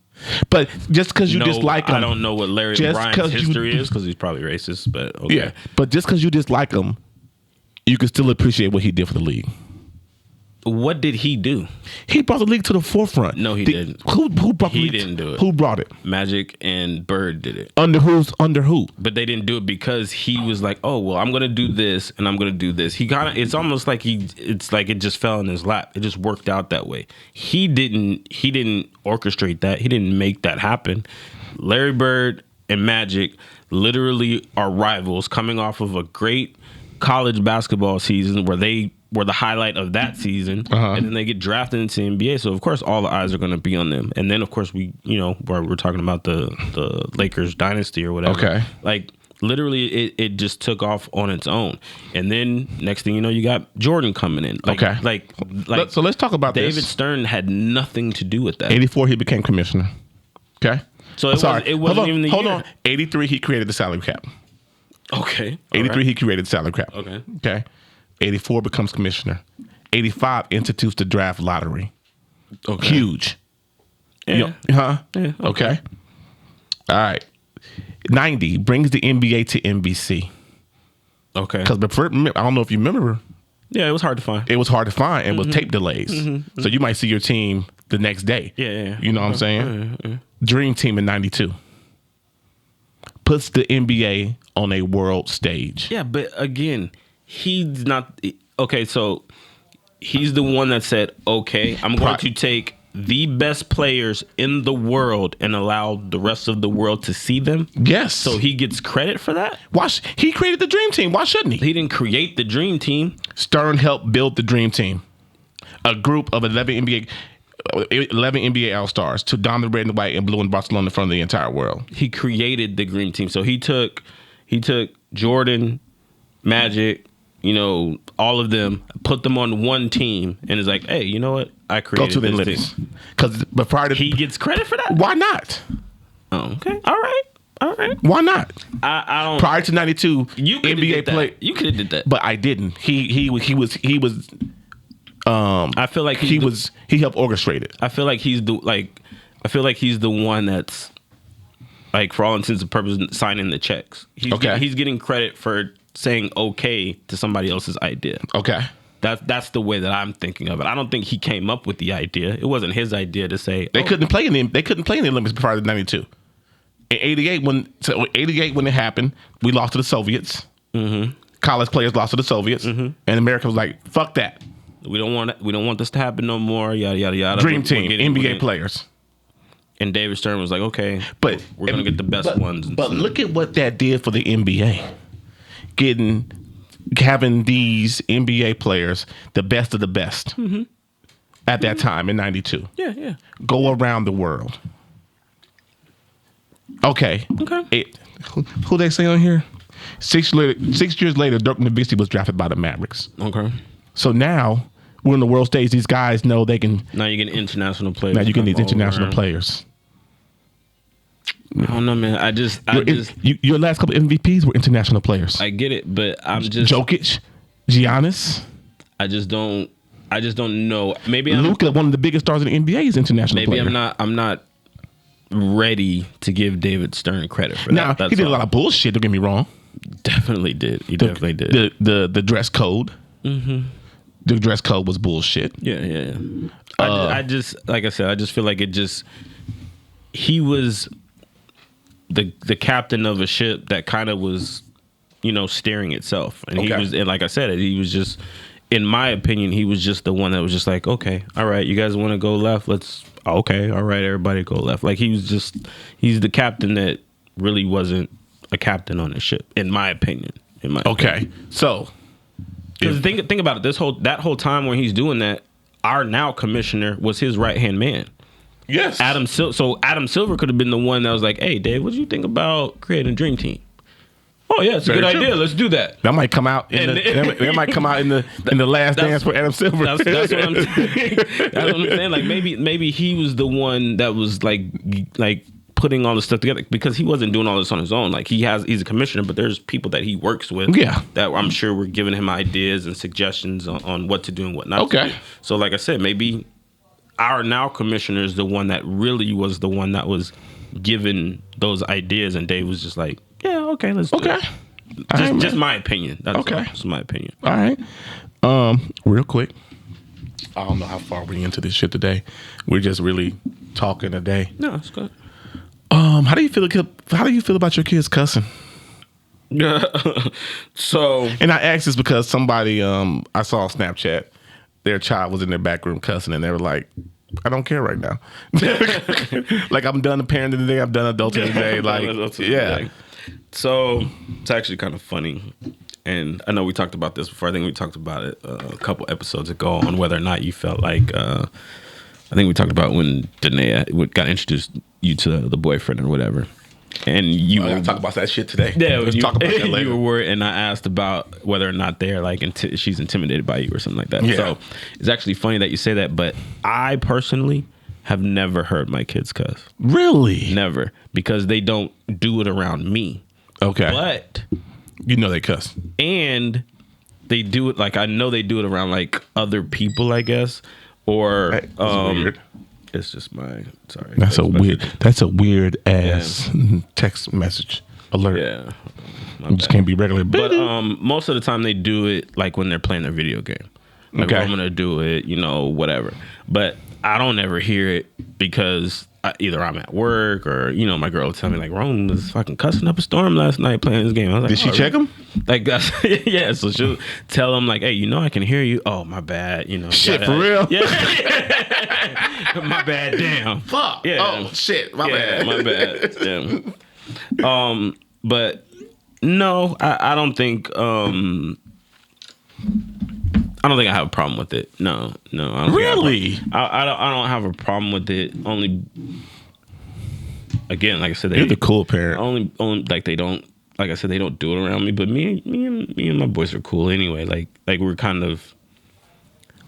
But just because you dislike him... I don't know what Larry O'Brien's history is because he's probably racist, but okay. Yeah, but just because you dislike him, you can still appreciate what he did for the league. What did he do? He brought the league to the forefront. No, he didn't. Who brought the He league? didn't do it. Who brought it? Magic and Bird did it. Under who? But they didn't do it because he was like, oh, well, I'm going to do this and I'm going to do this. He kind of, it's almost like it's like it just fell in his lap. It just worked out that way. He didn't orchestrate that. He didn't make that happen. Larry Bird and Magic literally are rivals coming off of a great college basketball season where they were the highlight of that season, and then they get drafted into the NBA. So of course, all the eyes are going to be on them. And then of course, where we're talking about the Lakers dynasty or whatever. Okay, like literally, it just took off on its own. And then next thing you know, you got Jordan coming in. Like, okay, so let's talk about David this. Stern had nothing to do with that. 84, he became commissioner. Okay, so it wasn't even the hold year. on. 83, he created the salary cap. Okay, 83, he created the salary cap. Okay. 84 becomes commissioner. 85 institutes the draft lottery. Okay. Huge. Yeah. Yeah, Okay. All right. 90 brings the NBA to NBC. Okay. Because before, I don't know if you remember. Yeah, it was hard to find. It was hard to find and with tape delays. So you might see your team the next day. Yeah. You know what I'm saying? Dream Team in 92 puts the NBA on a world stage. Yeah, but again, he's not okay. So he's the one that said, "Okay, I'm going to take the best players in the world and allow the rest of the world to see them." Yes. So he gets credit for that. He created the Dream Team. Why shouldn't he? He didn't create the Dream Team. Stern helped build the Dream Team, a group of 11 NBA All-Stars to don the red and white and blue in Barcelona in front of the entire world. He created the Dream Team. So he took Jordan, Magic, all of them, put them on one team, and is like, hey, you know what? I created Go to the this limits. team. But prior to He gets credit for that? why not? Oh, okay. All right. Why not? I don't. Prior to 92, You could NBA have did play. that. You could have did that. But I didn't. He was. I feel like He helped orchestrate it. I feel like he's the one that's like, for all intents and purposes, signing the checks. He's getting credit for saying okay to somebody else's idea. Okay. That's the way that I'm thinking of it. I don't think he came up with the idea. It wasn't his idea to say They couldn't play in the Olympics prior to 92. In 88 when it happened, we lost to the Soviets. Mm-hmm. College players lost to the Soviets, and America was like, "Fuck that. We don't want this to happen no more." Yada yada yada. Dream Team, NBA players. And David Stern was like, "Okay, but we're gonna get the best ones." But look at what that did for the NBA. Having these NBA players, the best of the best, at that time in 92. Yeah. Go around the world. Okay. Who they say on here? 6 years later, Dirk Nowitzki was drafted by the Mavericks. Okay. So now we're in the world stage. These guys know they can. Now you get international players. Now you get these international players. I don't know, man. Your last couple MVPs were international players. I get it, but I'm just Jokic, Giannis. I just don't know. Maybe Luka, one of the biggest stars in the NBA, is international. Maybe player. I'm not ready to give David Stern credit for now, that. He did a lot of bullshit. Don't get me wrong. Definitely did. He definitely did. The dress code. Mm-hmm. The dress code was bullshit. Yeah. I just like I said, I just feel like he was the captain of a ship that kind of was, steering itself. And he was, and like I said, he was just, in my opinion, he was just the one that was just like, okay, all right, you guys want to go left? Okay, all right, everybody go left. Like he's the captain that really wasn't a captain on the ship, in my opinion. Okay, so because think about it, that whole time when he's doing that, our now commissioner was his right hand man. Yes, Adam Silver could have been the one that was like, "Hey, Dave, what do you think about creating a dream team?" Oh yeah, it's a Very good true. idea. Let's do that. That might come out in that might come out in the last dance for Adam Silver. That's what I'm saying. That's what I'm saying. Like maybe he was the one that was like putting all this stuff together, because he wasn't doing all this on his own. Like he's a commissioner, but there's people that he works with. Yeah. That I'm sure were giving him ideas and suggestions on what to do and what not to do. So like I said, maybe our now commissioner is the one that really was the one that was given those ideas, and Dave was just like, yeah, okay, let's do it. Just my opinion. That's okay. Just my opinion. All right. Real quick. I don't know how far we're into this shit today. We're just really talking today. No, it's good. How do you feel about your kids cussing? So, and I asked this because somebody I saw on Snapchat, their child was in their back room cussing, and they were like, I don't care right now. Like, I'm done parenting today. I'm done adulting today. Like, yeah. So it's actually kind of funny, and I know we talked about this before. I think we talked about it a couple episodes ago on whether or not you felt like. I think we talked about when Danae got introduced you to the boyfriend or whatever, and you were talk about that shit today. Yeah, let's talk about that later. You were worried, and I asked about whether or not they're like she's intimidated by you or something like that. Yeah. So it's actually funny that you say that, but I personally have never heard my kids cuss. Really? Never, because they don't do it around me. Okay. But you know they cuss. And they do it, like, I know they do it around like other people, I guess. Or weird. It's just my sorry. That's a weird ass text message alert. Yeah. You just can't be regular. But most of the time they do it like when they're playing their video game. Like, I'm gonna do it, whatever. But I don't ever hear it because either I'm at work or, my girl will tell me, like, Rome was fucking cussing up a storm last night playing this game. I was like, did she check him? Like, that's, yeah. So she'll tell him, like, hey, I can hear you. Oh, my bad. Shit, for real? Yeah. My bad. Damn. Fuck. Yeah. Oh, shit. My bad. My bad. Damn. But no, I don't think. I don't think I have a problem with it. No. I don't really? I don't have a problem with it. Only, again, like I said, you're the cool parent. Only like they don't. Like I said, they don't do it around me. But me and my boys are cool anyway. Like we're kind of.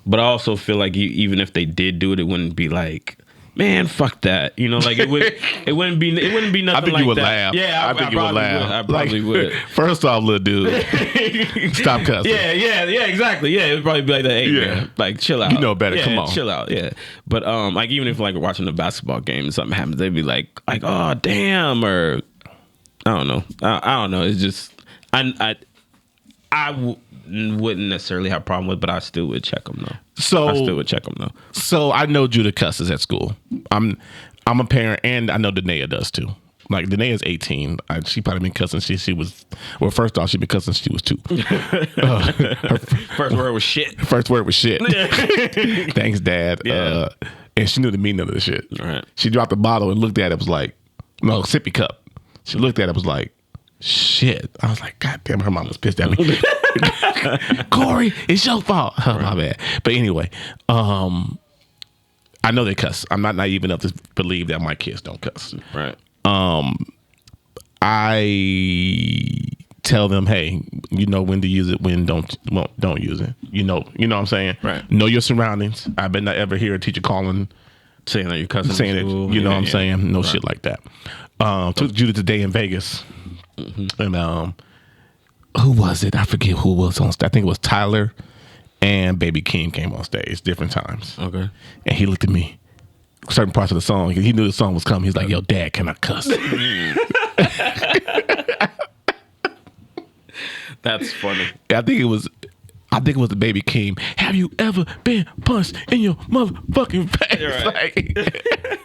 But I also feel like even if they did do it, it wouldn't be like, man, fuck that. Like it wouldn't be nothing like that. I think you would laugh. Yeah, I think you would laugh. I probably would. First off, little dude, stop cussing. Yeah, exactly. Yeah, it would probably be like that. Hey, man, like, chill out. You know better. Yeah, come on, chill out. Yeah, but like, even if like we're watching a basketball game and something happens, they'd be like, oh damn, or I don't know. I don't know. It's just I wouldn't necessarily have a problem with, but I still would check them though. So I know Judah cusses at school. I'm a parent, and I know Danae does too. Like, Danae is 18. She probably been cussing. She was, well, first off, she been cussing since she was 2. Her first word was shit. Thanks, Dad. Yeah. And she knew the meaning of the shit. Right. She dropped the bottle and looked at it. Was like, no, sippy cup. She looked at it. Was like, shit. I was like, God damn, her mom was pissed at me. Corey, it's your fault. Oh, my bad. But anyway, I know they cuss. I'm not naive enough to believe that my kids don't cuss. Right. I tell them, hey, you know when to use it, when don't use it. You know what I'm saying? Right. Know your surroundings. I bet not ever hear a teacher saying that you're cussing. Saying it, you know what I'm saying? No shit like that. Took Judah today in Vegas. Mm-hmm. And who was it? I forget who was on stage. I think it was Tyler and Baby King came on stage different times. Okay. And he looked at me. Certain parts of the song, he knew the song was coming. He's like, yo, Dad, can I cuss? That's funny. I think it was the Baby King. Have you ever been punched in your motherfucking face? Right. Like,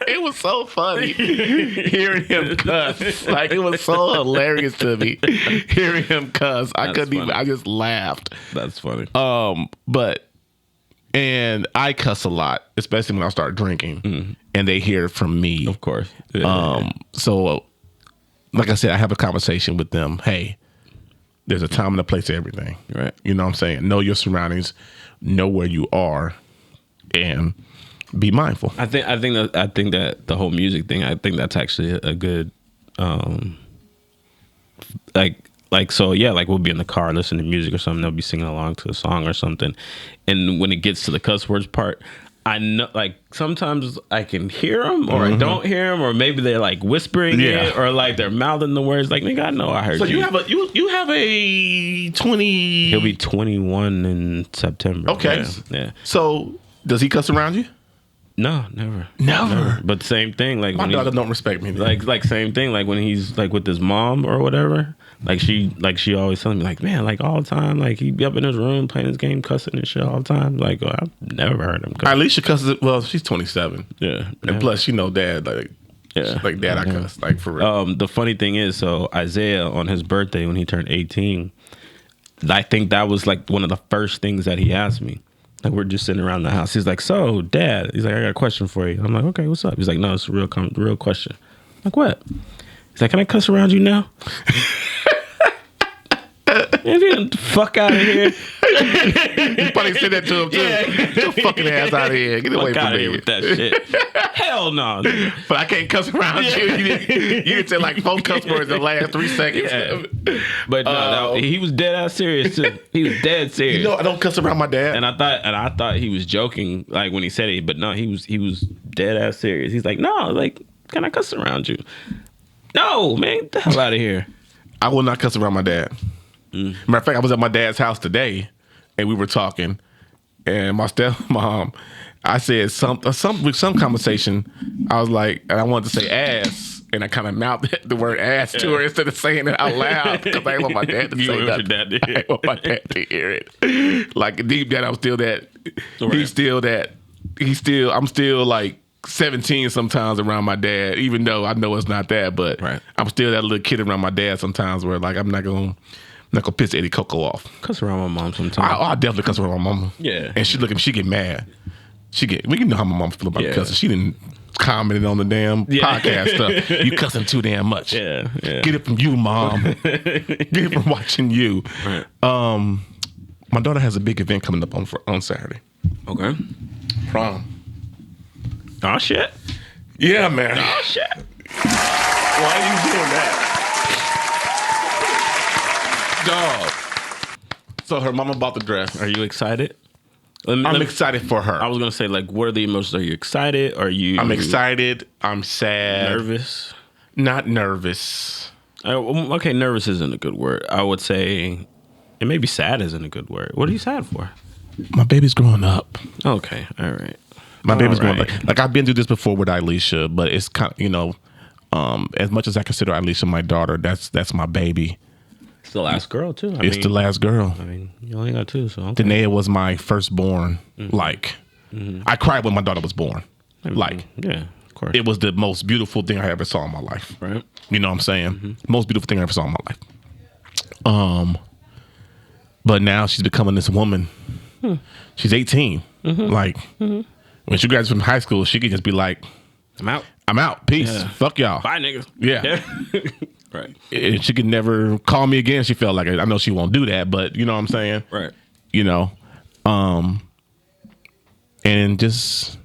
it was so funny hearing him cuss. Like, it was so hilarious to me hearing him cuss. I couldn't even. I just laughed. That's funny. And I cuss a lot, especially when I start drinking, and they hear it from me. Of course. So, like I said, I have a conversation with them. Hey, there's a time and a place for everything. Right. You know what I'm saying? Know your surroundings, know where you are, and be mindful. I think that the whole music thing, I think that's actually a good like like, so yeah, like we'll be in the car listening to music or something. They'll be singing along to a song or something. And when it gets to the cuss words part, I know, like, sometimes I can hear them or I don't hear them, or maybe they're like whispering it, or like they're mouthing the words. Like, nigga, I know I heard you. So you have a 20. He'll be 21 in September. Okay. Yeah. So does he cuss around you? No, never. But same thing, like My when daughter don't respect me. like same thing, like when he's like with his mom or whatever. Like she always telling me, like, man, like all the time, like he be up in his room playing his game, cussing and shit all the time. Like, I've never heard him cuss. Alicia cusses. Well, she's 27. Yeah, and plus, dad. Like, like dad, I cuss, like for real. The funny thing is, so Isaiah on his birthday when he turned 18, I think that was like one of the first things that he asked me. Like, we're just sitting around the house. He's like, so, Dad. He's like, I got a question for you. I'm like, okay, what's up? He's like, no, it's a real question. I'm like, what? He's like, can I cuss around you now? If you get the fuck out of here. You probably said that to him, too. Get your fucking ass out of here. Get away from me. Here with that shit. Hell no. But I can't cuss around you. You didn't say like 4 cuss words in the last 3 seconds. Yeah. But no, he was dead ass serious, too. He was dead serious. I don't cuss around my dad. And I thought he was joking, like, when he said it. But no, he was dead ass serious. He's like, no, like, can I cuss around you? No, man, get the hell out of here. I will not cuss around my dad. Matter of fact, I was at my dad's house today, and we were talking, and my stepmom, I said some conversation. I was like, and I wanted to say ass, and I kind of mouthed the word ass to her instead of saying it out loud because I didn't want my dad to say that. I didn't want my dad to hear it. Like deep down, I'm still that. Right. He's still that. I'm still like 17 sometimes around my dad, even though I know it's not that, but I'm still that little kid around my dad sometimes where like I'm not gonna piss Eddie Coco off. Cuss around my mom sometimes. I definitely cuss around my mama. Yeah. And she look at me, she get mad. We can know how my mom feel about cussing. She didn't comment on the damn podcast stuff. You cussing too damn much. Yeah. Get it from you, mom. Get it from watching you. Right. My daughter has a big event coming up on Saturday. Okay. Prom. Oh shit. Yeah, man. Oh shit. Why are you doing that? Dog. So her mama bought the dress. Are you excited? I'm excited for her. I was gonna say, like, what are the emotions? Are you excited? Are you? I'm excited. I'm sad. Nervous? Not nervous. Okay, nervous isn't a good word. I would say, and maybe sad isn't a good word. What are you sad for? My baby's growing up. Okay, all right. My baby's growing up. Like I've been through this before with Alicia, but it's kind of, as much as I consider Alicia my daughter, that's my baby. It's the last girl too. It's the last girl. I mean, you only got 2, so okay. Danae was my firstborn. Like, I cried when my daughter was born. Like, yeah, of course. It was the most beautiful thing I ever saw in my life. Right. You know what I'm saying? Most beautiful thing I ever saw in my life. But now she's becoming this woman. She's 18. Like, when she graduates from high school, she could just be like, I'm out. Peace. Yeah. Fuck y'all. Bye, niggas. Yeah. Right. And she could never call me again. She felt like it. I know she won't do that, but you know what I'm saying? Right. And just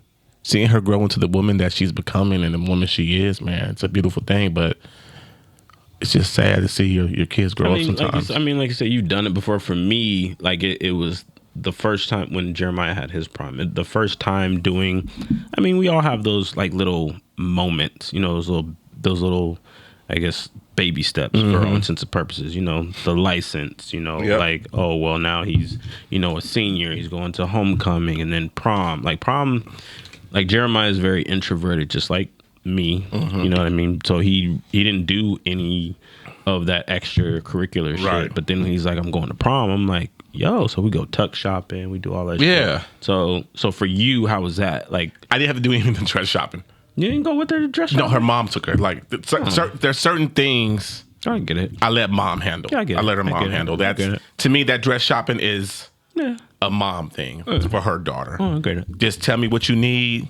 seeing her grow into the woman that she's becoming and the woman she is, man, it's a beautiful thing, but it's just sad to see your kids grow up sometimes. Like you said, you've done it before. For me, like it was the first time when Jeremiah had his prom. The first time doing, we all have those like little moments, those little, I guess, baby steps for all intents and purposes. The license, like, oh, well, now he's, a senior. He's going to homecoming and then prom. Like Jeremiah is very introverted, just like me. You know what I mean? So he didn't do any of that extracurricular shit. But then he's like, I'm going to prom. I'm like, yo, so we go tuck shopping. We do all that shit. Yeah. So for you, how was that? Like, I didn't have to do anything to dress shopping. You didn't go with her to dress shopping? No, her mom took her. Like, there's certain things I get it. I let mom handle. Yeah, I get it. I let her mom handle. To me, that dress shopping is a mom thing for her daughter. Oh, I get it. Just tell me what you need.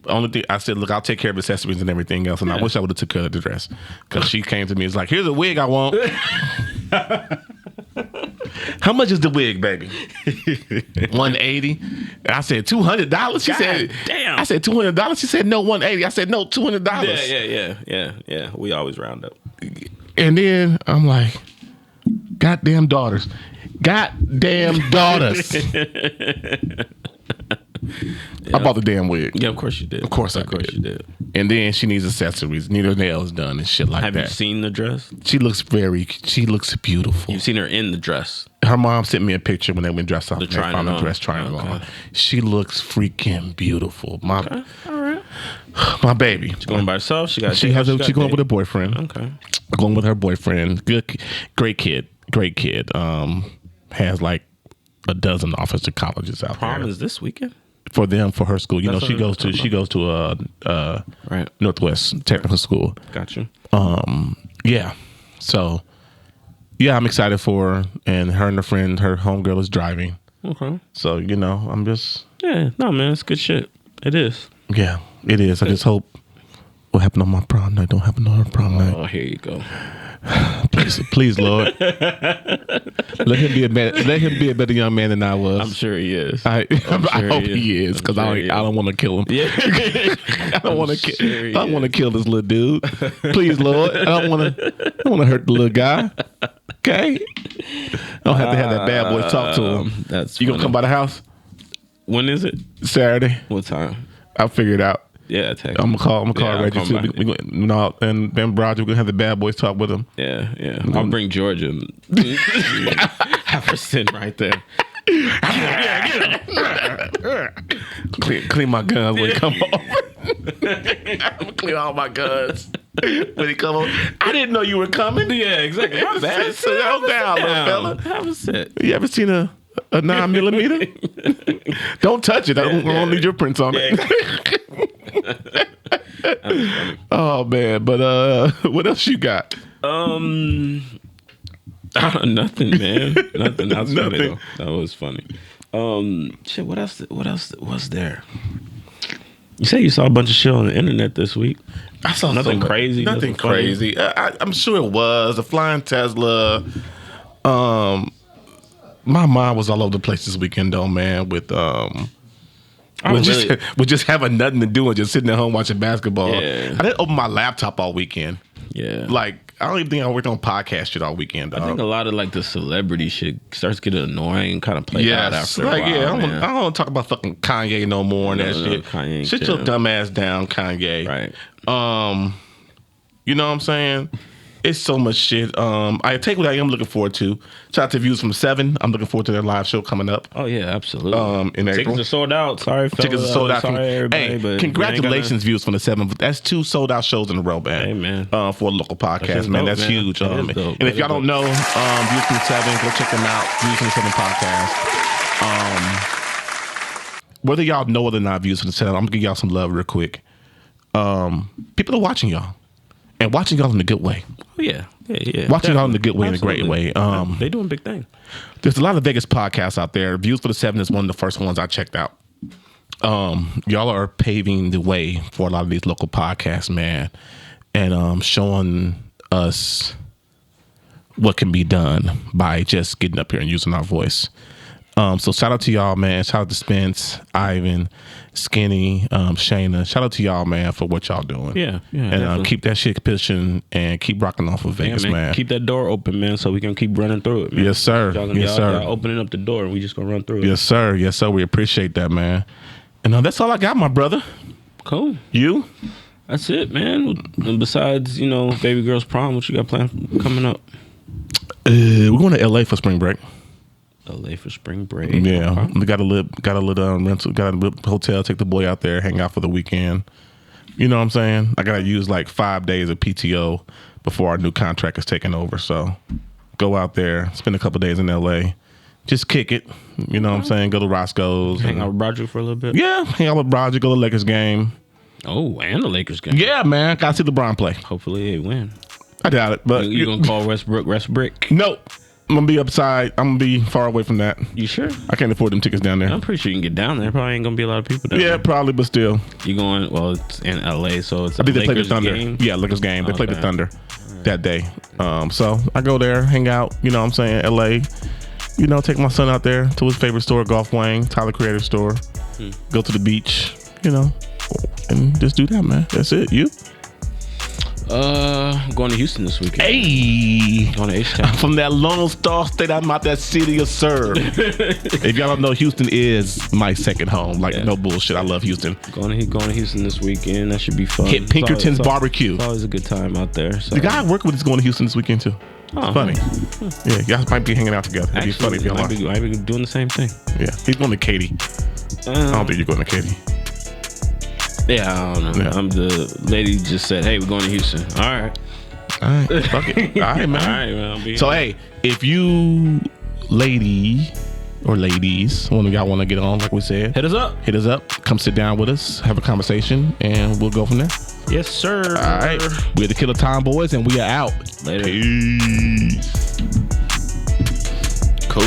The only thing I said, look, I'll take care of accessories and everything else. And I wish I would have took care of the dress because she came to me. It's like, here's a wig I want. How much is the wig, baby? $180. And I said $200. She said, damn. I said $200. She said no, $180. I said no, $200. Yeah. We always round up. And then I'm like, Goddamn daughters. Goddamn daughters. I bought the damn wig. Yeah, of course you did. Of course you did. And then she needs accessories, need her nails done and shit like that. Have you seen the dress? She looks beautiful. You've seen her in the dress. Her mom sent me a picture when they went dressed up. The They found the dress trying it on. She looks freaking beautiful. All right. My baby. She's going by herself. She's going with a boyfriend. Okay. Going with her boyfriend. Good, great kid. Has like a dozen offers of colleges out there. Prom is this weekend? For her school. You know, she goes to right. Northwest Technical School. Gotcha. Yeah. So yeah, I'm excited for her, and her homegirl is driving. Okay. So, you know, I'm just no man, it's good shit. It is. Yeah, it is. I just hope what happened on my prom night don't happen on her prom night. Oh, here you go. Please, Lord. Let him be a better young man than I was. I'm sure he is. I hope he is, because I don't want to kill him. Yeah. I don't want to kill this little dude. Please, Lord. I don't want to hurt the little guy. Okay. I don't have to have that bad boy talk to him. That's you gonna come by the house? When is it? Saturday. What time? I'll figure it out. Yeah, text. I'm gonna call Reggie too. And Ben Rodgers, we're gonna have the bad boys talk with him. Yeah. I'll bring Georgia. Have her sitting right there. Clean my guns when he come over. I'm gonna clean all my guns when he come over. I didn't know you were coming. Yeah, exactly. My bad. Sit down, little fella. Have a sit. You ever seen a 9mm? Don't touch it. I don't need your prints on it. Oh man, but what else you got? Nothing, man. Nothing. That was funny, though. That was funny. Shit. What else was there? You say you saw a bunch of shit on the internet this week. I saw nothing crazy. Nothing crazy. I'm sure it was a flying Tesla. My mind was all over the place this weekend, though, man. With just having nothing to do and just sitting at home watching basketball. Yeah. I didn't open my laptop all weekend. Yeah. Like, I don't even think I worked on podcast shit all weekend, dog. I think a lot of like the celebrity shit starts getting annoying and kind of play out after a while. Yeah, I don't want to talk about fucking Kanye no more and that shit. Kanye Sit your dumb ass down, Kanye. Right. You know what I'm saying? It's so much shit. I take what I am looking forward to. Shout out to Views from 7. I'm looking forward to their live show coming up. Oh yeah, absolutely. In April. Tickets are sold out. Sorry, fellas. Tickets are sold out. Sorry, everybody. But congratulations, Views from the 7. That's 2 sold out shows in a row, man. Hey, man. For a local podcast, man. That's huge. And if y'all don't know, Views from 7, go check them out. Views from 7 podcast. Whether y'all know it or not, Views from the 7, I'm gonna give y'all some love real quick. People are watching y'all. And watching y'all in a good way. Oh, yeah. Watching y'all in a good way, in a great way. They doing big things. There's a lot of Vegas podcasts out there. Views for the 7 is one of the first ones I checked out. Y'all are paving the way for a lot of these local podcasts, man. And showing us what can be done by just getting up here and using our voice. So shout out to y'all, man. Shout out to Spence, Ivan, Skinny, Shayna. Shout out to y'all, man, for what y'all doing. Yeah. And keep that shit pushing and keep rocking off of Vegas, man. Keep that door open, man, so we can keep running through it, man. Yes, sir. Y'all opening up the door, and we just gonna run through it. Yes, sir. We appreciate that, man. And that's all I got, my brother. Cool. You? That's it, man. And besides, baby girl's prom, what you got planned coming up? We're going to LA for spring break. LA for spring break. Yeah, okay. We got a little rental, got a hotel. Take the boy out there, hang out for the weekend. You know what I'm saying? I gotta use like 5 days of PTO before our new contract is taken over. So go out there, spend a couple days in LA, just kick it. You know what I'm saying? Go to Roscoe's, hang out with Rodgers for a little bit. Yeah, hang out with Rodgers. Go to the Lakers game. Oh, and the Lakers game. Yeah, man, gotta see LeBron play. Hopefully they win. I doubt it, but you gonna call Westbrook? Nope. I'm gonna be upside. I'm gonna be far away from that. You sure? I can't afford them tickets down there. I'm pretty sure you can get down there. Probably ain't gonna be a lot of people down there. Yeah, probably, but still. You going? Well, it's in LA, so it's. I think they play the Thunder. Game? Yeah, Lakers game. They play the Thunder that day. So I go there, hang out. You know what I'm saying? LA. Take my son out there to his favorite store, Golf Wang, Tyler Creator Store. Go to the beach. And just do that, man. That's it. You? I'm going to Houston this weekend. Hey, Going to H-Town. from that Lone Star State, I'm out that city of serve. If y'all don't know, Houston is my second home. Like, no bullshit. I love Houston. Going to Houston this weekend. That should be fun. Hit Pinkerton's Barbecue. It's always a good time out there. So. The guy I work with is going to Houston this weekend too. Oh, funny. Yeah, y'all might be hanging out together. It'd be funny if y'all might be doing the same thing. Yeah, he's going to Katy. I don't think you're going to Katy. Yeah, I don't know. Yeah. The lady just said, "Hey, we're going to Houston." All right, fuck it. All right, man. All right, man. So hey, if you lady or ladies, one of y'all want to get on, like we said, hit us up. Come sit down with us, have a conversation, and we'll go from there. Yes, sir. All right, we're the Killing Tyme Boyz, and we are out. Later. Peace.